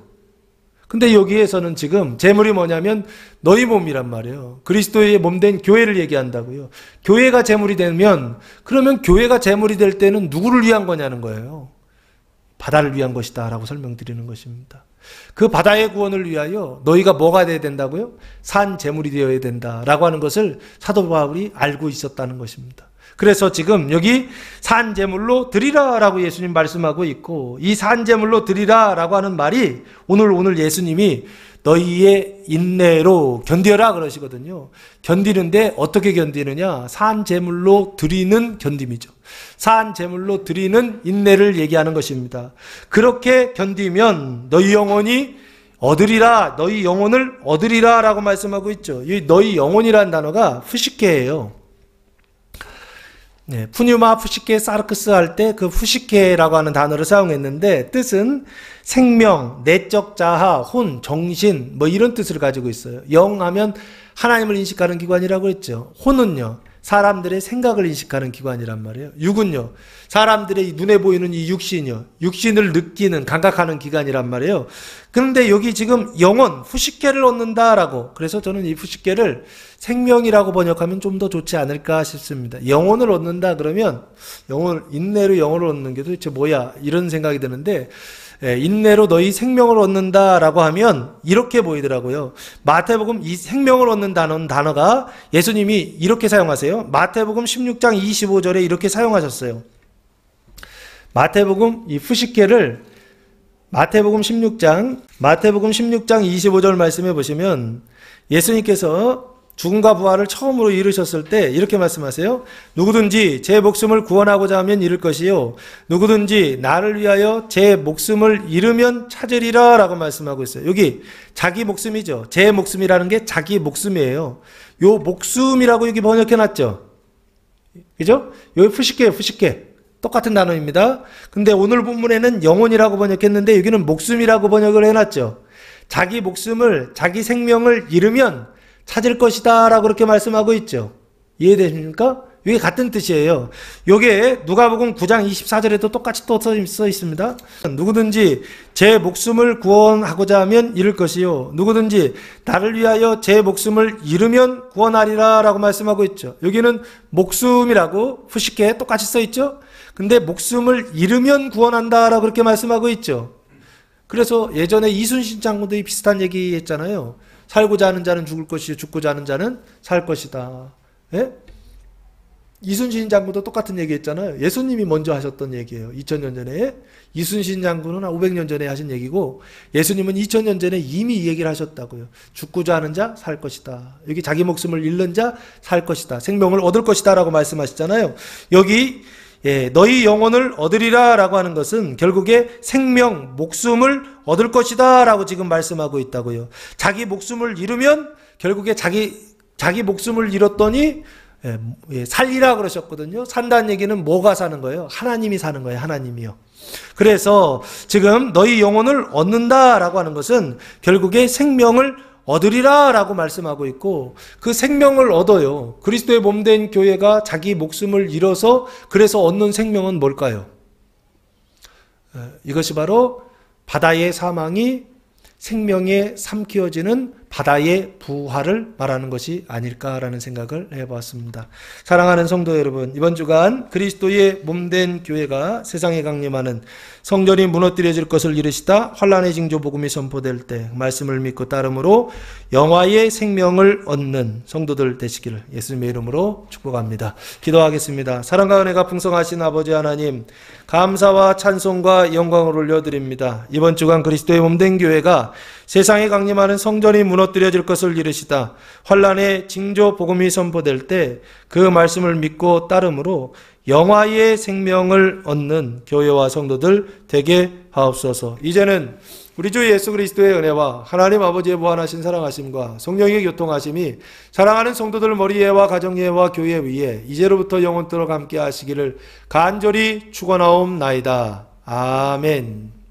근데 여기에서는 지금 제물이 뭐냐면 너희 몸이란 말이에요. 그리스도의 몸된 교회를 얘기한다고요. 교회가 제물이 되면 그러면 교회가 제물이 될 때는 누구를 위한 거냐는 거예요. 바다를 위한 것이다 라고 설명드리는 것입니다. 그 바다의 구원을 위하여 너희가 뭐가 되어야 된다고요? 산 제물이 되어야 된다라고 하는 것을 사도 바울이 알고 있었다는 것입니다. 그래서 지금 여기 산 제물로 드리라라고 예수님 말씀하고 있고, 이 산 제물로 드리라라고 하는 말이 오늘 예수님이 너희의 인내로 견뎌라 그러시거든요. 견디는데 어떻게 견디느냐? 산 제물로 드리는 견딤이죠. 산 제물로 드리는 인내를 얘기하는 것입니다. 그렇게 견디면 너희 영혼이 얻으리라, 너희 영혼을 얻으리라 라고 말씀하고 있죠. 이 너희 영혼이라는 단어가 푸시케예요. 네, 푸뉴마, 푸시케, 사르크스 할 때 그 푸시케라고 하는 단어를 사용했는데 뜻은 생명, 내적 자아, 혼, 정신 뭐 이런 뜻을 가지고 있어요. 영 하면 하나님을 인식하는 기관이라고 했죠. 혼은요, 사람들의 생각을 인식하는 기관이란 말이에요. 육은요, 사람들의 눈에 보이는 이 육신이요, 육신을 느끼는, 감각하는 기관이란 말이에요. 그런데 여기 지금 영혼, 푸시케를 얻는다라고, 그래서 저는 이 푸시케를 생명이라고 번역하면 좀 더 좋지 않을까 싶습니다. 영혼을 얻는다 그러면 인내로 영혼을 얻는 게 도대체 뭐야 이런 생각이 드는데, 인내로 너희 생명을 얻는다라고 하면 이렇게 보이더라고요. 마태복음 이 생명을 얻는다는 단어가 예수님이 이렇게 사용하세요. 마태복음 16장 25절에 이렇게 사용하셨어요. 마태복음 이 푸시케를 마태복음 16장 25절 말씀해 보시면 예수님께서 죽음과 부활을 처음으로 이루셨을 때 이렇게 말씀하세요. 누구든지 제 목숨을 구원하고자 하면 잃을 것이요, 누구든지 나를 위하여 제 목숨을 잃으면 찾으리라 라고 말씀하고 있어요. 여기 자기 목숨이죠. 제 목숨이라는 게 자기 목숨이에요. 요 목숨이라고 여기 번역해놨죠. 그죠? 여기 푸시케예요. 푸시케. 똑같은 단어입니다. 근데 오늘 본문에는 영혼이라고 번역했는데 여기는 목숨이라고 번역을 해놨죠. 자기 목숨을, 자기 생명을 잃으면 찾을 것이다 라고 그렇게 말씀하고 있죠. 이해되십니까? 이게 같은 뜻이에요. 요게 누가복음 9장 24절에도 똑같이 또 써 있습니다. 누구든지 제 목숨을 구원하고자 하면 잃을 것이요, 누구든지 나를 위하여 제 목숨을 잃으면 구원하리라 라고 말씀하고 있죠. 여기는 목숨이라고 푸시케 똑같이 써 있죠. 근데 목숨을 잃으면 구원한다 라고 그렇게 말씀하고 있죠. 그래서 예전에 이순신 장군도 비슷한 얘기 했잖아요. 살고자 하는 자는 죽을 것이요, 죽고자 하는 자는 살 것이다. 예? 이순신 장군도 똑같은 얘기 했잖아요. 예수님이 먼저 하셨던 얘기예요. 2000년 전에. 이순신 장군은 500년 전에 하신 얘기고 예수님은 2000년 전에 이미 이 얘기를 하셨다고요. 죽고자 하는 자 살 것이다. 여기 자기 목숨을 잃는 자 살 것이다. 생명을 얻을 것이다 라고 말씀하시잖아요. 여기 너희 영혼을 얻으리라 라고 하는 것은 결국에 생명, 목숨을 얻을 것이다 라고 지금 말씀하고 있다고요. 자기 목숨을 잃으면 결국에 자기 목숨을 잃었더니 살리라 그러셨거든요. 산다는 얘기는 뭐가 사는 거예요? 하나님이 사는 거예요. 하나님이요. 그래서 지금 너희 영혼을 얻는다 라고 하는 것은 결국에 생명을 얻으리라 라고 말씀하고 있고, 그 생명을 얻어요. 그리스도의 몸된 교회가 자기 목숨을 잃어서 그래서 얻는 생명은 뭘까요? 이것이 바로 바다의 사망이 생명에 삼키어지는 바다의 부활을 말하는 것이 아닐까라는 생각을 해봤습니다. 사랑하는 성도 여러분, 이번 주간 그리스도의 몸된 교회가 세상에 강림하는 성전이 무너뜨려질 것을 이르시다 환란의 징조 복음이 선포될 때 말씀을 믿고 따름으로 영화의 생명을 얻는 성도들 되시기를 예수님의 이름으로 축복합니다. 기도하겠습니다. 사랑과 은혜가 풍성하신 아버지 하나님, 감사와 찬송과 영광을 올려드립니다. 이번 주간 그리스도의 몸된 교회가 세상에 강림하는 성전이 무너뜨려질 것을 이르시다 환란의 징조 복음이 선포될 때 그 말씀을 믿고 따름으로 영화의 생명을 얻는 교회와 성도들 되게 하옵소서. 이제는 우리 주 예수 그리스도의 은혜와 하나님 아버지의 무한하신 사랑하심과 성령의 교통하심이 사랑하는 성도들 머리에와 가정예와 교회 위에 이제로부터 영원토록 함께 하시기를 간절히 축원하옵나이다. 아멘.